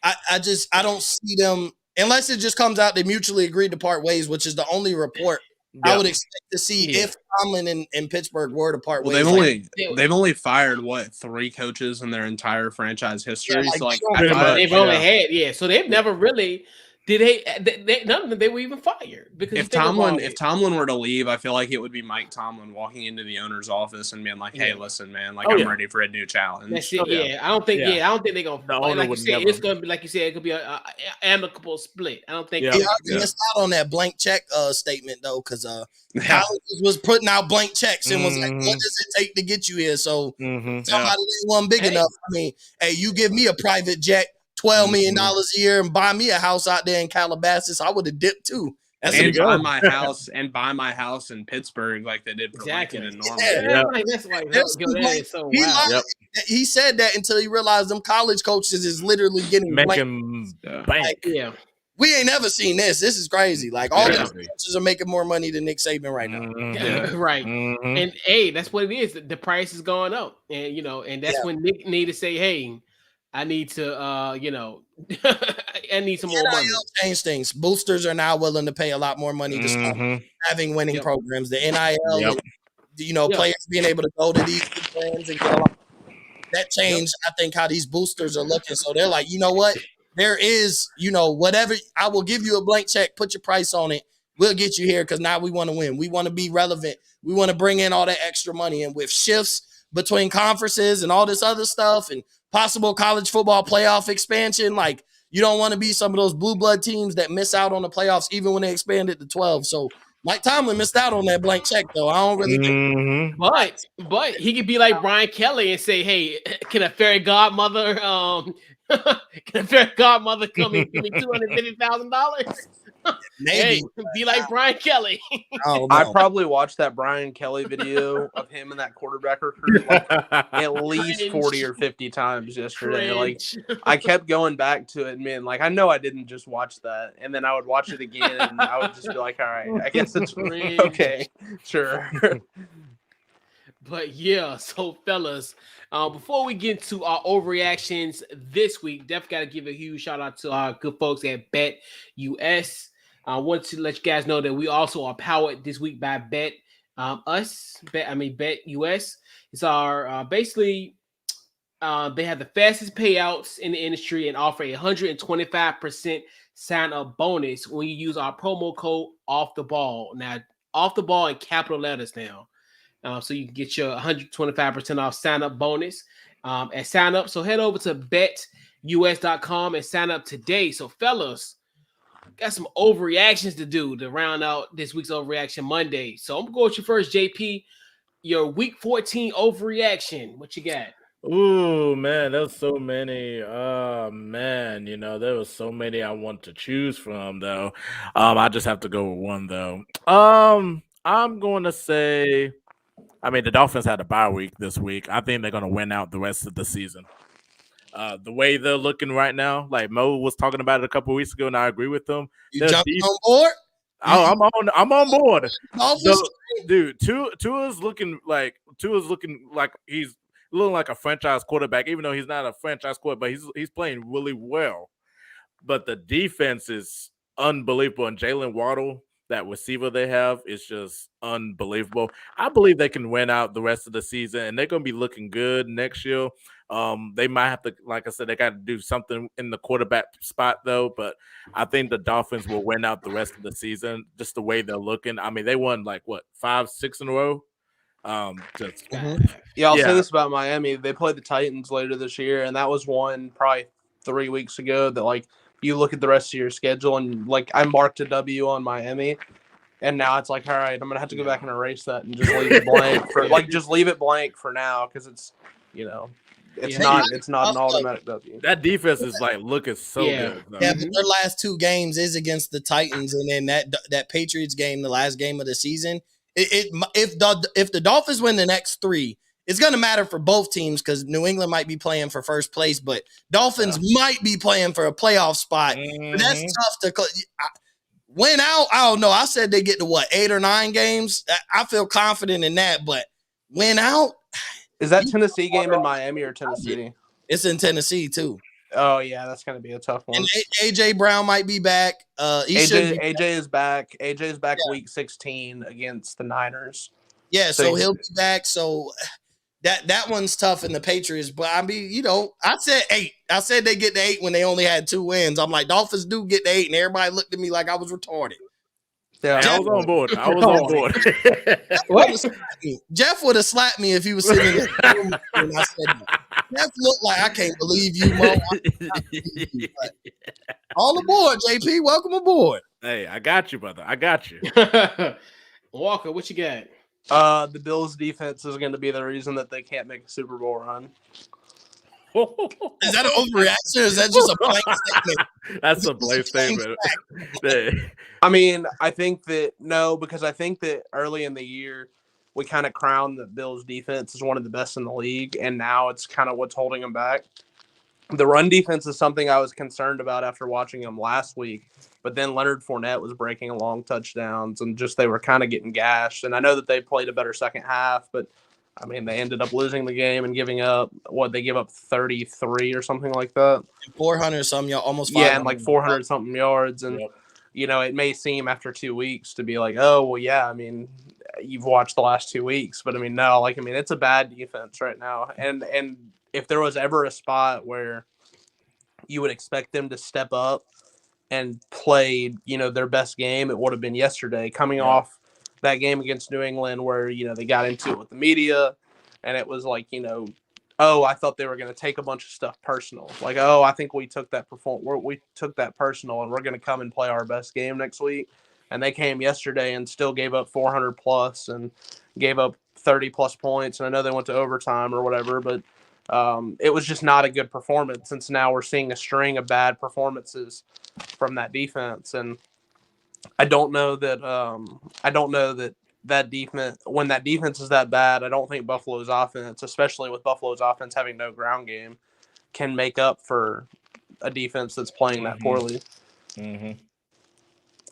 I don't see them unless it just comes out they mutually agreed to part ways, which is the only report. I would expect to see if Tomlin and Pittsburgh were to part ways. They've only fired 3 coaches in their entire franchise history. So they've only had so they've never really none of them they were even fired, because if Tomlin were to leave, I feel like it would be Mike Tomlin walking into the owner's office and being like, "Hey, listen, man, like I'm ready for a new challenge." That's it. I don't think they're gonna. Like you said, it's gonna be like you said, it could be an amicable split. I don't think. I missed out on that blank check statement though, because colleges was putting out blank checks and was like, "What does it take to get you here?" So somebody didn't want big enough. I mean, hey, you give me a private jet. $12 million a year and buy me a house out there in Calabasas, I would have dipped too. And buy my house in Pittsburgh like they did for Lincoln and Norman. That's why that is so wild. He said that until he realized them college coaches is literally getting bank. Like, we ain't never seen this. This is crazy. Like all the coaches are making more money than Nick Saban right now. Right. And that's what it is. The price is going up, and and that's when Nick need to say, "Hey, I need to, I need some more money." Change things. Boosters are now willing to pay a lot more money to start having winning programs. The NIL, players being able to go to these programs and get a lot. That changed, I think, how these boosters are looking. So they're like, you know what? There is, whatever. I will give you a blank check. Put your price on it. We'll get you here because now we want to win. We want to be relevant. We want to bring in all that extra money. And with shifts between conferences and all this other stuff and possible college football playoff expansion, like you don't want to be some of those blue blood teams that miss out on the playoffs even when they expanded to 12. So Mike Tomlin missed out on that blank check, though. I don't really think. But he could be like Brian Kelly and say, "Hey, can a fairy godmother come and give me $250,000?" Maybe be like Brian Kelly. I probably watched that Brian Kelly video of him and that quarterback recruit at least 40 or 50 times yesterday. Like I kept going back to it, man. Like I know I didn't just watch that, and then I would watch it again, and I would just be like, "All right, I guess it's okay, sure." But yeah, so fellas, before we get to our overreactions this week, definitely got to give a huge shout out to our good folks at Bet US. I want to let you guys know that we also are powered this week by Bet Bet US. It's our basically they have the fastest payouts in the industry and offer a 125% sign up bonus when you use our promo code off the ball. Now, off the ball in capital letters now. So you can get your 125% off sign up bonus at sign up. So head over to betus.com and sign up today. So, fellas, got some overreactions to do to round out this week's overreaction Monday. So I'm gonna go with you first, JP. Your week 14 overreaction. What you got? Ooh, man, there's so many. Man, there was so many I want to choose from though. I just have to go with one though. I'm going to say, I mean, the Dolphins had a bye week this week. I think they're going to win out the rest of the season. The way they're looking right now, like Mo was talking about it a couple weeks ago, and I agree with them. You jumping on board? Oh, I'm on board. Dolphins? Dude, Tua's looking like he's looking like a franchise quarterback, even though he's not a franchise quarterback, but he's playing really well. But the defense is unbelievable, and Jalen Waddle, that receiver they have, is just unbelievable. I believe they can win out the rest of the season, and they're going to be looking good next year. They might have to, like I said, they got to do something in the quarterback spot, though. But I think the Dolphins will win out the rest of the season, just the way they're looking. I mean, they won 5, 6 in a row. Yeah, I'll say this about Miami. They played the Titans later this year, and that was one probably 3 weeks ago that, you look at the rest of your schedule and, I marked a W on Miami, and now it's all right, I'm going to have to go back and erase that and just leave it blank just leave it blank for now because it's, it's not an automatic W. That defense is looking so good. Though. Yeah, but their last 2 games is against the Titans, and then that Patriots game, the last game of the season. If the Dolphins win the next 3, it's going to matter for both teams because New England might be playing for first place, but Dolphins might be playing for a playoff spot. Mm-hmm. That's tough to win out. I don't know. I said they get to 8 or 9 games. I feel confident in that, but win out. Is that Tennessee game in Miami or Tennessee? It's in Tennessee too. Oh yeah, that's going to be a tough one. And AJ Brown might be back. AJ is back. AJ is back week 16 against the Niners. Yeah, so he'll be back. So that one's tough in the Patriots. But I mean, I said 8. I said they get to 8 when they only had 2 wins. I'm like, Dolphins do get to 8, and everybody looked at me like I was retarded. Yeah, I was on board. Jeff would have slapped me if he was sitting in the room when I said that. Jeff looked like, I can't believe you, Mo. All aboard, JP. Welcome aboard. Hey, I got you, brother. I got you. Walker, what you got? The Bills' defense is going to be the reason that they can't make a Super Bowl run. Is that an overreaction or is that just a blank statement? That's a blank statement. I mean, I think that because I think that early in the year we kind of crowned the Bills' defense as one of the best in the league, and now it's kind of what's holding them back. The run defense is something I was concerned about after watching them last week, but then Leonard Fournette was breaking long touchdowns, and just they were kind of getting gashed. And I know that they played a better second half, but I mean, they ended up losing the game and giving up they give up 33 or something like that. 400 something, almost 500. Yeah, and 400 something yards. And, it may seem after 2 weeks to be like, oh, well, yeah, I mean, you've watched the last 2 weeks. But, I mean, no, it's a bad defense right now. And if there was ever a spot where you would expect them to step up and play, their best game, it would have been yesterday coming off that game against New England where, they got into it with the media and it was like, oh, I thought they were going to take a bunch of stuff personal. Like, oh, I think we took that we took that personal and we're going to come and play our best game next week. And they came yesterday and still gave up 400 plus and gave up 30 plus points. And I know they went to overtime or whatever, but it was just not a good performance since now we're seeing a string of bad performances from that defense. And I don't know that that defense, when that defense is that bad, I don't think Buffalo's offense, especially with Buffalo's offense having no ground game, can make up for a defense that's playing that poorly. Mm-hmm.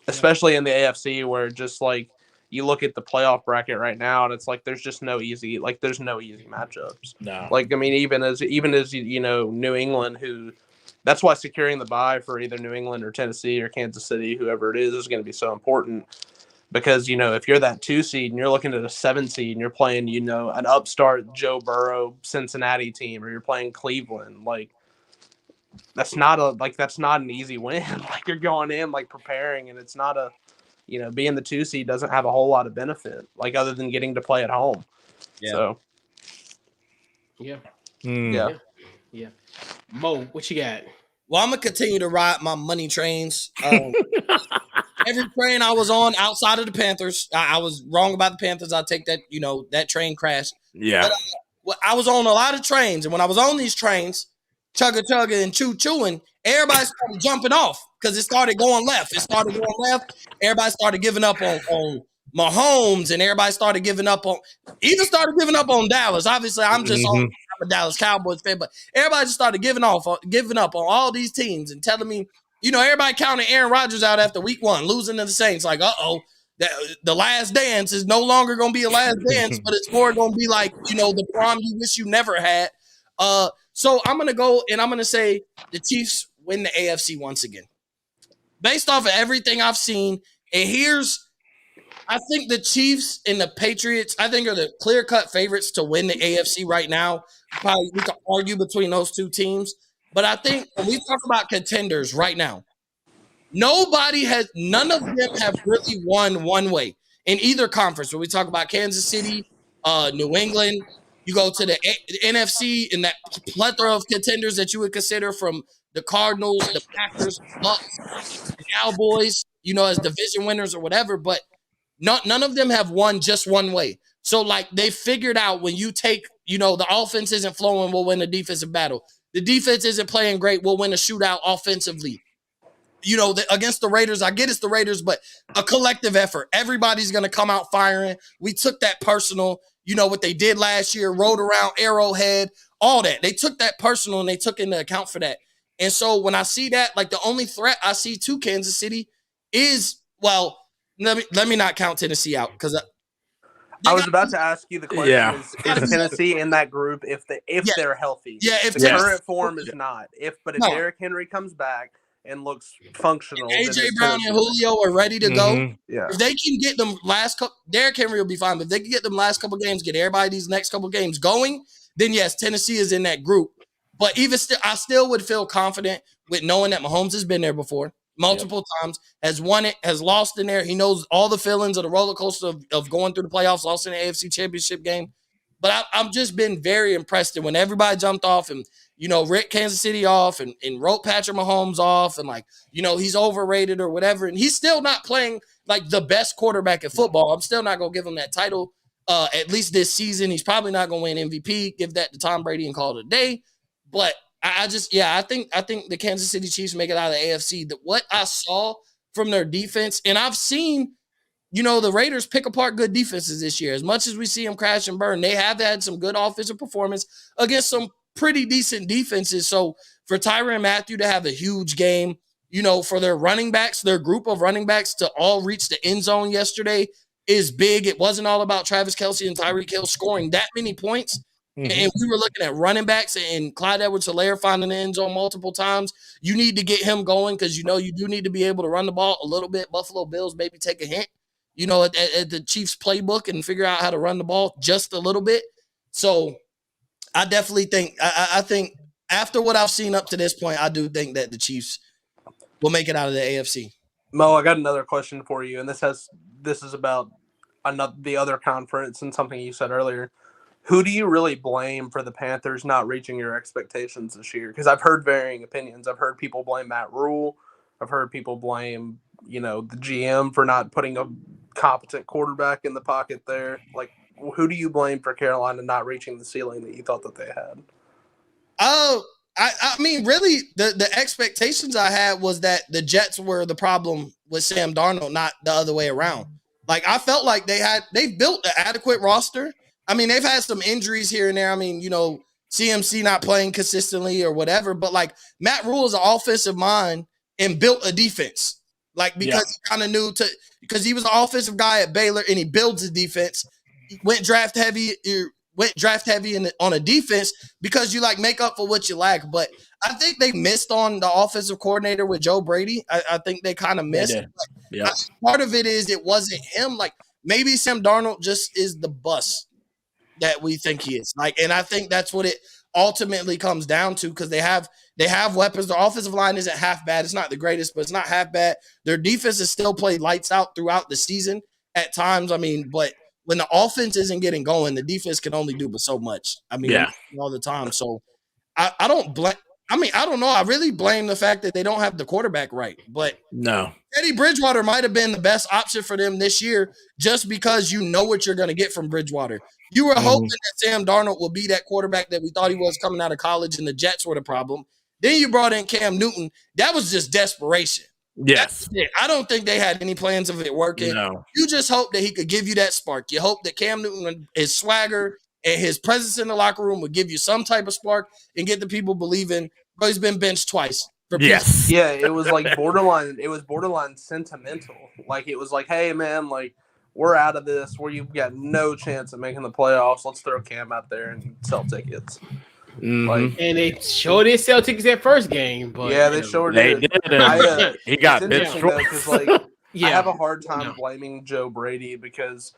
Especially in the AFC where just you look at the playoff bracket right now, and it's like there's just no easy matchups. No. Like, I mean, even as New England, who that's why securing the bye for either New England or Tennessee or Kansas City, whoever it is going to be so important. Because, if you're that 2 seed and you're looking at a 7 seed and you're playing, an upstart Joe Burrow Cincinnati team, or you're playing Cleveland, like that's not an easy win. Like, you're going in like preparing, and it's not being the 2 seed doesn't have a whole lot of benefit, like other than getting to play at home. Yeah. So Yeah. Yeah. Mo, what you got? Well, I'm gonna continue to ride my money trains. Every train I was on outside of the Panthers, I was wrong about the Panthers. I'll take that, that train crashed. Yeah. But, I was on a lot of trains, and when I was on these trains, chugga and chewing, everybody started jumping off because it started going left. Everybody started giving up on Mahomes, and everybody started giving up on Dallas. Obviously, I'm a Dallas Cowboys fan, but everybody just started giving up on all these teams and telling me, everybody counted Aaron Rodgers out after week 1, losing to the Saints. Like, the last dance is no longer going to be a last dance, but it's more going to be like, the prom you wish you never had. So I'm going to go and I'm going to say the Chiefs win the AFC once again. Based off of everything I've seen, and I think the Chiefs and the Patriots, I think, are the clear-cut favorites to win the AFC right now. Probably we can argue between those two teams. But I think when we talk about contenders right now, none of them have really won one way in either conference. When we talk about Kansas City, New England, you go to the NFC and that plethora of contenders that you would consider, from the Cardinals, the Packers, Bucks, the Cowboys, as division winners or whatever. But none of them have won just one way. So, like, they figured out when you take, the offense isn't flowing, we'll win the defensive battle. The defense isn't playing great, we'll win a shootout offensively. Against the Raiders, I get it's the Raiders, but a collective effort. Everybody's going to come out firing. We took that personal, what they did last year, rode around Arrowhead, all that. They took that personal and they took into account for that. And so when I see that, like, the only threat I see to Kansas City is, well, let me not count Tennessee out, because I was about to ask you the question: is Tennessee in that group if they're healthy? Yeah, if the current form is not. If Derrick Henry comes back and looks functional, AJ Brown and Julio are ready to go. Yeah, if they can get them Derrick Henry will be fine. But if they can get them last couple games, get everybody these next couple games going, then yes, Tennessee is in that group. But even still, I still would feel confident with knowing that Mahomes has been there before. Multiple times, has won it, has lost in there. He knows all the feelings of the roller coaster of going through the playoffs, lost in the AFC Championship game. But I've just been very impressed. And when everybody jumped off and, Rick Kansas City off and wrote Patrick Mahomes off and, like, he's overrated or whatever, and he's still not playing like the best quarterback in football. I'm still not going to give him that title, at least this season. He's probably not going to win MVP, give that to Tom Brady and call it a day. But I think the Kansas City Chiefs make it out of the AFC. What I saw from their defense, and I've seen, the Raiders pick apart good defenses this year. As much as we see them crash and burn, they have had some good offensive performance against some pretty decent defenses. So for Tyrann Mathieu to have a huge game, for their running backs, their group of running backs to all reach the end zone yesterday is big. It wasn't all about Travis Kelce and Tyreek Hill scoring that many points. And we were looking at running backs and Clyde Edwards-Helaire finding the end zone multiple times. You need to get him going because, you do need to be able to run the ball a little bit. Buffalo Bills maybe take a hint, at the Chiefs playbook and figure out how to run the ball just a little bit. So I definitely think, I think after what I've seen up to this point, I do think that the Chiefs will make it out of the AFC. Mo, I got another question for you, and this is about the other conference and something you said earlier. Who do you really blame for the Panthers not reaching your expectations this year? Because I've heard varying opinions. I've heard people blame Matt Rule. I've heard people blame, the GM for not putting a competent quarterback in the pocket there. Like, who do you blame for Carolina not reaching the ceiling that you thought that they had? Oh, I mean, really, the expectations I had was that the Jets were the problem with Sam Darnold, not the other way around. Like, I felt like they've built an adequate roster. I mean, they've had some injuries here and there. I mean, CMC not playing consistently or whatever. But, like, Matt Rule is an offensive mind and built a defense. like because he kind of knew because he was an offensive guy at Baylor and he builds his defense. He went draft heavy on a defense because you like make up for what you lack. But I think they missed on the offensive coordinator with Joe Brady. I think they kind of missed. Part of it is it wasn't him. Like maybe Sam Darnold just is the bust that we think he is. Like, and I think that's what it ultimately comes down to because they have weapons. The offensive line isn't half bad. It's not the greatest, but it's not half bad. Their defense has still played lights out throughout the season at times. I mean, but when the offense isn't getting going, the defense can only do but so much. I mean, all the time. So I don't blame. I mean, I don't know. I really blame the fact that they don't have the quarterback right. But no, Teddy Bridgewater might have been the best option for them this year just because you know what you're going to get from Bridgewater. You were hoping that Sam Darnold would be that quarterback that we thought he was coming out of college and the Jets were the problem. Then you brought in Cam Newton. That was just desperation. Yes. I don't think they had any plans of it working. No. You just hope that he could give you that spark. You hope that Cam Newton, his swagger and his presence in the locker room would give you some type of spark and get the people believing, bro, he's been benched twice. Yes. Yeah, it was like borderline. It was borderline sentimental. Like it was like, hey man, like we're out of this. Where you've got no chance of making the playoffs. Let's throw Cam out there and sell tickets. Like, and they showed his sell tickets that first game, but yeah, they sure they did. He got benched because like I have a hard time blaming Joe Brady because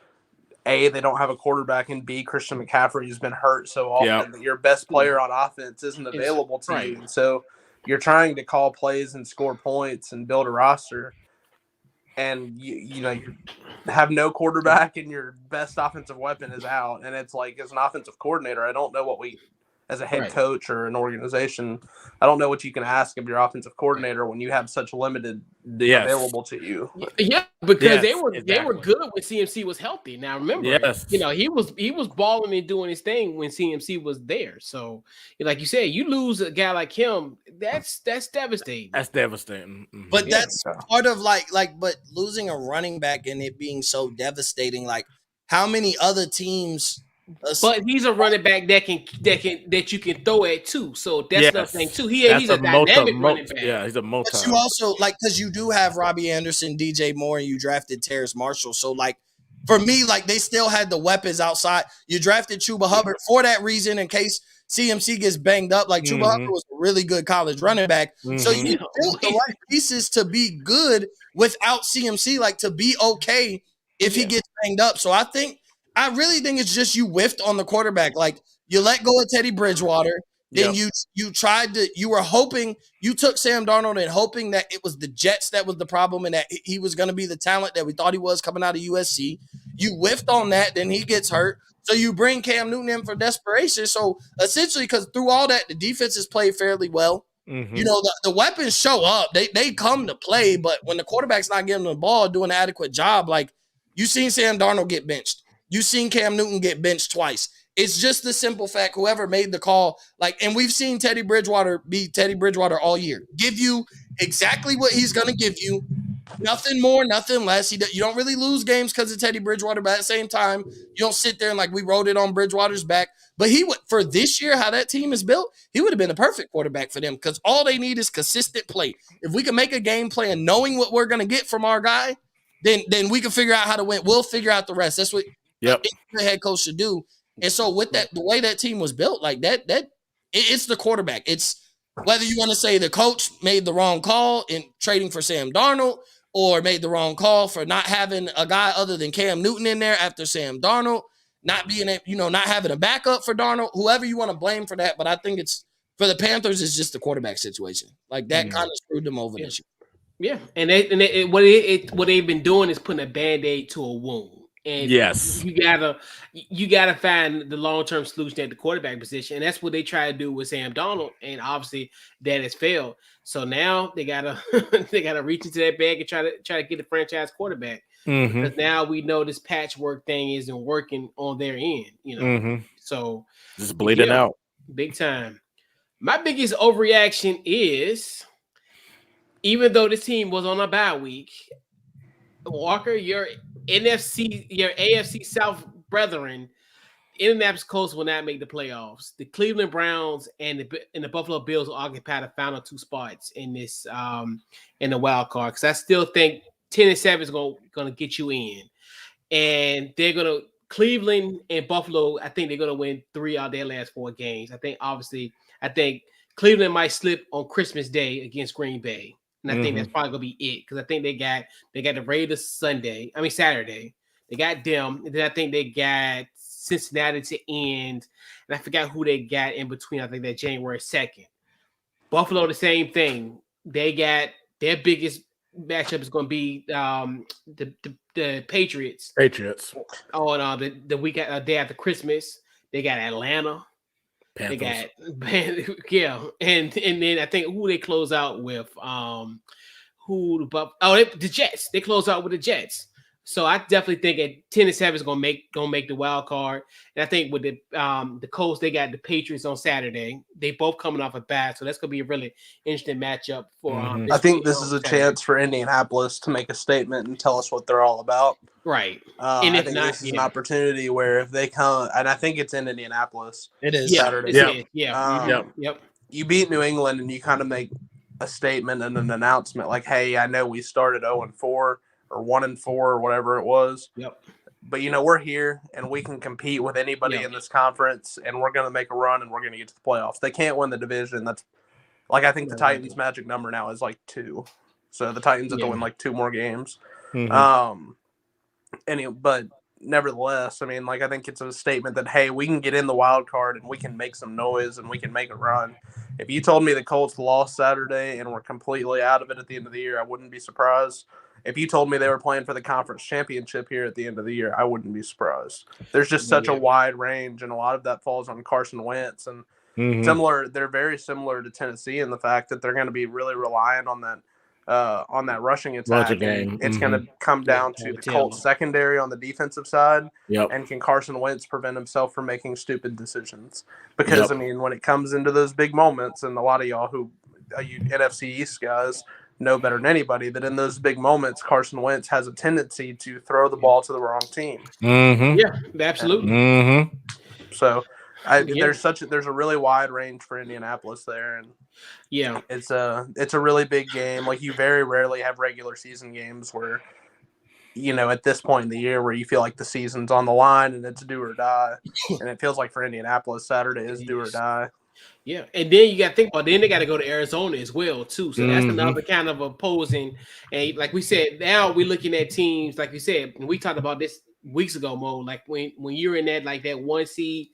A, they don't have a quarterback, and B, Christian McCaffrey has been hurt so often that your best player on offense isn't available to you. And so you're trying to call plays and score points and build a roster, and you have no quarterback and your best offensive weapon is out. And it's like, as an offensive coordinator, I don't know what as a head coach or an organization, I don't know what you can ask of your offensive coordinator when you have such limited available to you. Yeah, because they were good when CMC was healthy. Now remember, he was balling and doing his thing when CMC was there. So, like you said, you lose a guy like him, that's devastating. That's devastating. Mm-hmm. But that's part of but losing a running back and it being so devastating. Like, how many other teams? But he's a running back that you can throw at too. So that's the thing too. He's a dynamic running back. Yeah, he's a multi. But you also because you do have Robbie Anderson, DJ Moore, and you drafted Terrace Marshall. So for me, they still had the weapons outside. You drafted Chuba Hubbard for that reason, in case CMC gets banged up. Chuba Hubbard was a really good college running back. So you built the right pieces to be good without CMC, to be okay if he gets banged up. So I really think it's just you whiffed on the quarterback. You let go of Teddy Bridgewater. Then you were hoping, you took Sam Darnold and hoping that it was the Jets that was the problem and that he was going to be the talent that we thought he was coming out of USC. You whiffed on that. Then he gets hurt. So you bring Cam Newton in for desperation. So essentially, because through all that, the defense has played fairly well. Mm-hmm. The weapons show up. They come to play. But when the quarterback's not getting the ball, doing an adequate job, you seen Sam Darnold get benched. You've seen Cam Newton get benched twice. It's just the simple fact, whoever made the call, and we've seen Teddy Bridgewater be Teddy Bridgewater all year. Give you exactly what he's going to give you. Nothing more, nothing less. You don't really lose games because of Teddy Bridgewater, but at the same time, you don't sit there and we rode it on Bridgewater's back. But he would, for this year, how that team is built, he would have been a perfect quarterback for them because all they need is consistent play. If we can make a game plan knowing what we're going to get from our guy, then we can figure out how to win. We'll figure out the rest. That's what the head coach should do. And so with that, the way that team was built, it's the quarterback. It's whether you want to say the coach made the wrong call in trading for Sam Darnold or made the wrong call for not having a guy other than Cam Newton in there after Sam Darnold, not having a backup for Darnold, whoever you want to blame for that. But I think it's for the Panthers, it's just the quarterback situation. That kind of screwed them over this year. Yeah. And what they've been doing is putting a Band-Aid to a wound. And you gotta find the long-term solution at the quarterback position, and that's what they try to do with Sam Darnold, and obviously that has failed. So now they gotta reach into that bag and try to get the franchise quarterback. Because now we know this patchwork thing isn't working on their end. So just bleeding out big time. My biggest overreaction is, even though this team was on a bye week, Walker, your AFC South brethren Indianapolis Colts will not make the playoffs. The Cleveland Browns and the Buffalo Bills will occupy the final 2 spots in this in the wild card. Because I still think 10-7 is gonna get you in, and they're gonna Cleveland and Buffalo. I think they're gonna win 3 out of their last 4 games. I think Cleveland might slip on Christmas Day against Green Bay, and I think that's probably gonna be it. Because I think they got the Raiders Saturday. They got them, and then I think they got Cincinnati to end, and I forgot who they got in between. I think that January 2nd. Buffalo, the same thing. They got their biggest matchup is going to be the Patriots. Patriots. On the week day after Christmas, they got Atlanta. Panthers. They got and then I think who they close out with the Jets. They close out with the Jets. So I definitely think at 10-7 is gonna make the wild card. And I think with the Colts, they got the Patriots on Saturday. They both coming off a bye, so that's gonna be a really interesting matchup for. I think this is a chance for Indianapolis to make a statement and tell us what they're all about. Right. And I think this is an opportunity where if they come, and I think it's in Indianapolis. It is Saturday. Yep. You beat New England, and you kind of make a statement and an announcement like, "Hey, I know we started 0-4." Or 1-4 or whatever it was. Yep. But we're here and we can compete with anybody in this conference, and we're going to make a run and we're going to get to the playoffs. They can't win the division. That's like I think the Titans' magic number now is like 2. So the Titans have to win like 2 more games. But nevertheless, I mean, like I think it's a statement that hey, we can get in the wild card and we can make some noise and we can make a run. If you told me the Colts lost Saturday and were completely out of it at the end of the year, I wouldn't be surprised. If you told me they were playing for the conference championship here at the end of the year, I wouldn't be surprised. There's just such a wide range, and a lot of that falls on Carson Wentz. And they're very similar to Tennessee in the fact that they're going to be really reliant on that rushing attack. It's going to come down to the Colts secondary on the defensive side. And can Carson Wentz prevent himself from making stupid decisions? Because, I mean, when it comes into those big moments, and a lot of y'all who you NFC East guys – know better than anybody that in those big moments, Carson Wentz has a tendency to throw the ball to the wrong team. Yeah, absolutely. So there's a really wide range for Indianapolis there, and it's a really big game. Like you very rarely have regular season games where at this point in the year where you feel like the season's on the line and it's do or die, and it feels like for Indianapolis Saturday is do or die. Yeah, and then you got to think about. Then they got to go to Arizona as well too. So that's another kind of opposing. And like we said, now we're looking at teams like we said, and we talked about this weeks ago, Mo. Like when you're in that 1 seed,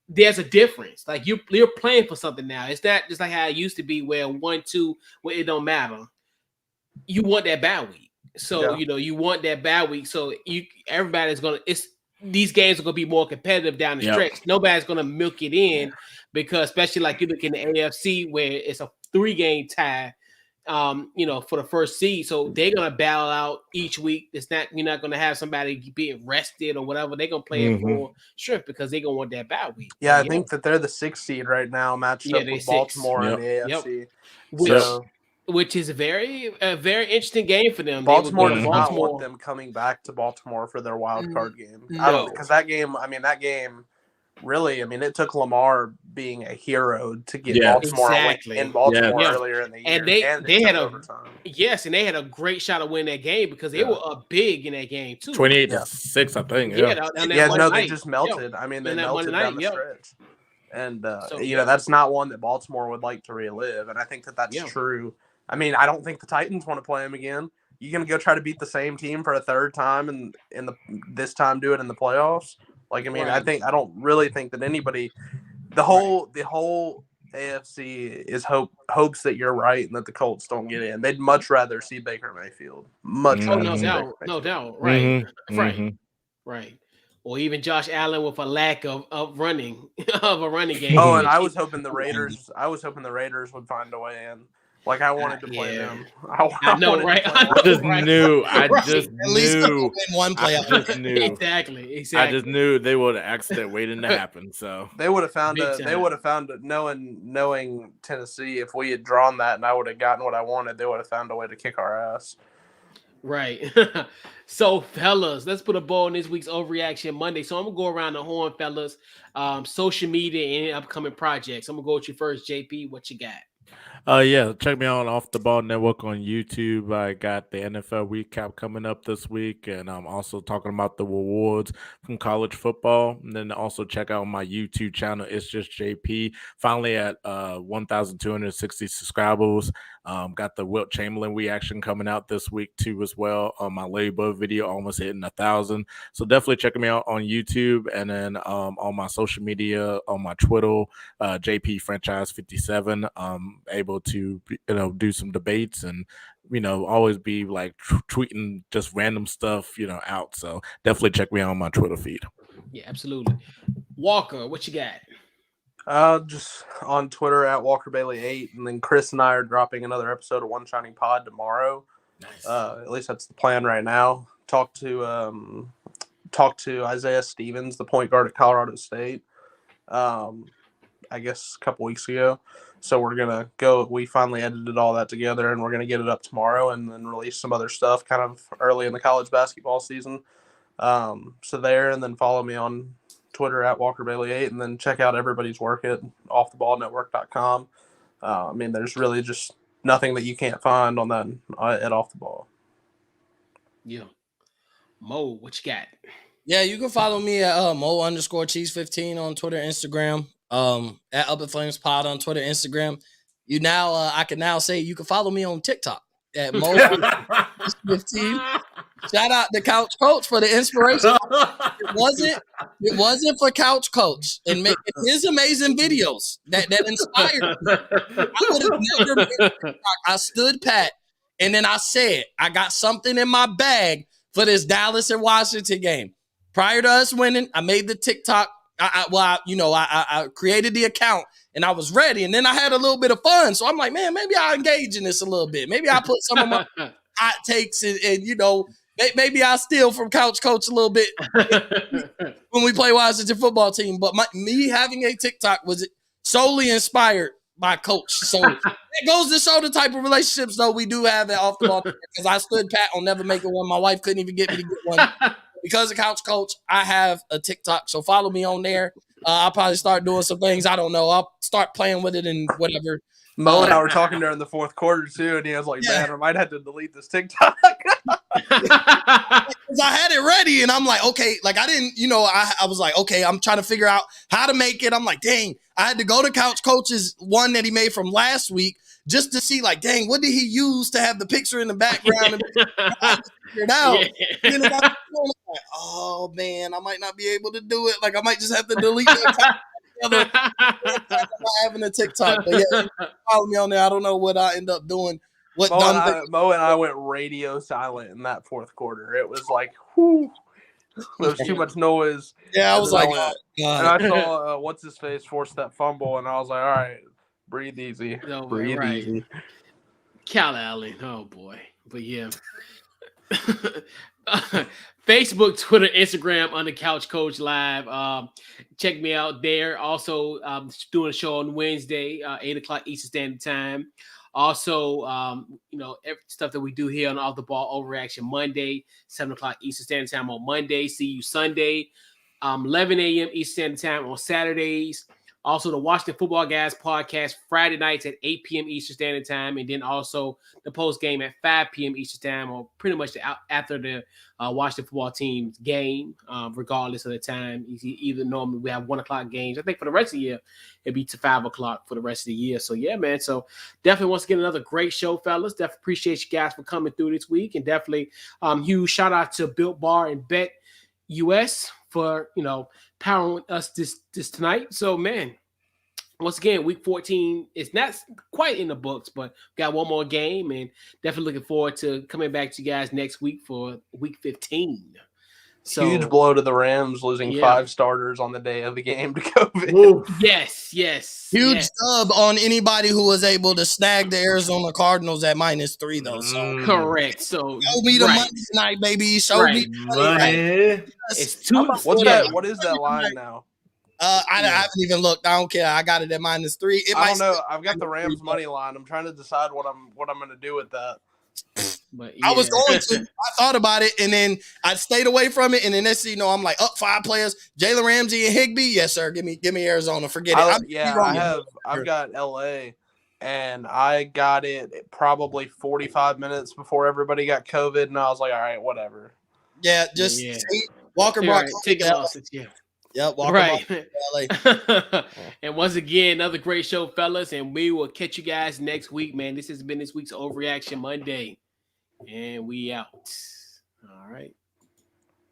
there's a difference. Like you're playing for something now. It's not just like how it used to be where 1-2 where it don't matter. You want that bye week, so you want that bye week. So everybody's gonna. These games are going to be more competitive down the stretch. Nobody's going to milk it in because, especially like you look in the AFC where it's a 3-game tie, for the first seed. So they're going to battle out each week. You're not going to have somebody being rested or whatever. They're going to play it for sure because they're going to want that bye week. Yeah, I think that they're the 6th seed right now, matched up with Baltimore in the AFC. Which is a very interesting game for them. Baltimore does not want them coming back to Baltimore for their wild card game. No. Because that game really, it took Lamar being a hero to get Baltimore in Baltimore earlier in the year. And they had overtime. Yes, and they had a great shot to win that game because they were up big in that game too. 28-6, I think. They just melted. They melted down the stretch. And that's not one that Baltimore would like to relive. And I think that's true. I don't think the Titans want to play them again. You going to go try to beat the same team for a third time and this time do it in the playoffs? I don't really think that anybody, the whole AFC is hopes that you're right and that the Colts don't get in. They'd much rather see Baker Mayfield. No doubt. Right. Right. Or even Josh Allen with a lack of running of a running game. Oh, and I was hoping the Raiders would find a way in. I wanted to play them. I know, right? I just knew. At least win one playoff. Exactly. I just knew they would have accident waiting to happen. So they would have found knowing Tennessee. If we had drawn that and I would have gotten what I wanted, they would have found a way to kick our ass. Right. So, fellas, let's put a bow on this week's Overreaction Monday. So, I'm going to go around the horn, fellas. Social media and upcoming projects. I'm going to go with you first, JP. What you got? Yeah, check me out Off the Ball Network on YouTube. I got the NFL recap coming up this week, and I'm also talking about the rewards from college football. And then also check out my YouTube channel. It's just JP. Finally at 1,260 subscribers. Got the Wilt Chamberlain reaction coming out this week too as well. My Larry Bird video almost hitting 1,000. So definitely check me out on YouTube, and then on my social media, on my Twitter, JP Franchise 57. Able to do some debates and always be like tweeting just random stuff out. So definitely check me out on my Twitter feed. Yeah, absolutely. Walker, what you got? Just on Twitter at Walker Bailey 8, and then Chris and I are dropping another episode of One Shining Pod tomorrow. Nice. At least that's the plan right now. Talk to Isaiah Stevens, the point guard at Colorado State. I guess a couple weeks ago. So we're gonna go. We finally edited all that together, and we're gonna get it up tomorrow, and then release some other stuff kind of early in the college basketball season. So there, and then follow me on Twitter at Walker Bailey 8, and then check out everybody's work at offtheballnetwork.com. I mean, there's really just nothing that you can't find on that at Off the Ball. Yeah. Mo, what you got? Yeah, you can follow me at Mo_Cheese15 on Twitter, Instagram. At Up in Flames Pod on Twitter, Instagram. I can now say you can follow me on TikTok at Mo15. Shout out to CouchCoach for the inspiration. It wasn't for CouchCoach and making his amazing videos that inspired me. I would have never made TikTok. I stood pat, and then I said I got something in my bag for this Dallas and Washington game. Prior to us winning, I made the TikTok. I created the account and I was ready, and then I had a little bit of fun. So I'm like, man, maybe I'll engage in this a little bit. Maybe I'll put some of my hot takes and maybe I'll steal from CouchCoach a little bit when we play Washington football team. But me having a TikTok was solely inspired by Coach. So it goes to show the type of relationships though we do have at Off the Ball, because I stood pat on never making one. My wife couldn't even get me to get one. Because of CouchCoach, I have a TikTok, so follow me on there. I'll probably start doing some things. I don't know. I'll start playing with it and whatever. Mo and I were talking during the fourth quarter too, and he was like, "Man, I might have to delete this TikTok." Because I had it ready, and I'm like, okay, like I didn't, I was like, okay, I'm trying to figure out how to make it. I'm like, dang, I had to go to CouchCoach's one that he made from last week just to see, like, dang, what did he use to have the picture in the background and figure it out. Yeah. And then I was like, oh man, I might not be able to do it. Like I might just have to delete the account. Not having a TikTok, but yeah, follow me on there. I don't know what I end up doing. Mo and I went radio silent in that fourth quarter. It was like, whew, there was too much noise. Yeah, I was like, and I saw what's his face force that fumble, and I was like, all right, breathe easy, breathe easy. Cal Allen, oh boy, but yeah. Facebook, Twitter, Instagram under CouchCoach Live. Check me out there. Also, doing a show on Wednesday, 8 o'clock Eastern Standard Time. Also, every stuff that we do here on Off the Ball Overreaction Monday, 7 o'clock Eastern Standard Time on Monday. See you Sunday, 11 a.m. Eastern Standard Time on Saturdays. Also, the Washington Football Guys podcast Friday nights at 8 p.m. Eastern Standard Time, and then also the post game at 5 p.m. Eastern Time, or pretty much after the Washington football team's game, regardless of the time. Either normally we have 1 o'clock games. I think for the rest of the year, it'd be to 5 o'clock for the rest of the year. So yeah, man. So definitely once again another great show, fellas. Definitely appreciate you guys for coming through this week, and definitely huge shout out to Built Bar and Bet US for powering us this tonight. So man, once again, week 14 is not quite in the books, but got one more game, and definitely looking forward to coming back to you guys next week for week 15. So, huge blow to the Rams, losing 5 starters on the day of the game to COVID. Ooh. Yes. Huge dub on anybody who was able to snag the Arizona Cardinals at -3, though. So correct. So show me the money tonight, baby. Show me the money. It's too. What is that line now? I haven't even looked. I don't care. I got it at -3. I don't know. I've got the Rams money line. I'm trying to decide what I'm going to do with that. But I was going to. I thought about it, and then I stayed away from it. And then next thing you know, I'm like, up 5 players: Jalen Ramsey and Higbee. Yes, sir. Give me Arizona. Forget it. I've got LA, and I got it probably 45 minutes before everybody got COVID, and I was like, all right, whatever. Yeah, just Walker brought ticket losses. Yeah. Yep, Walker right. LA. And once again, another great show, fellas, and we will catch you guys next week, man. This has been this week's Overreaction Monday, and we out. All right.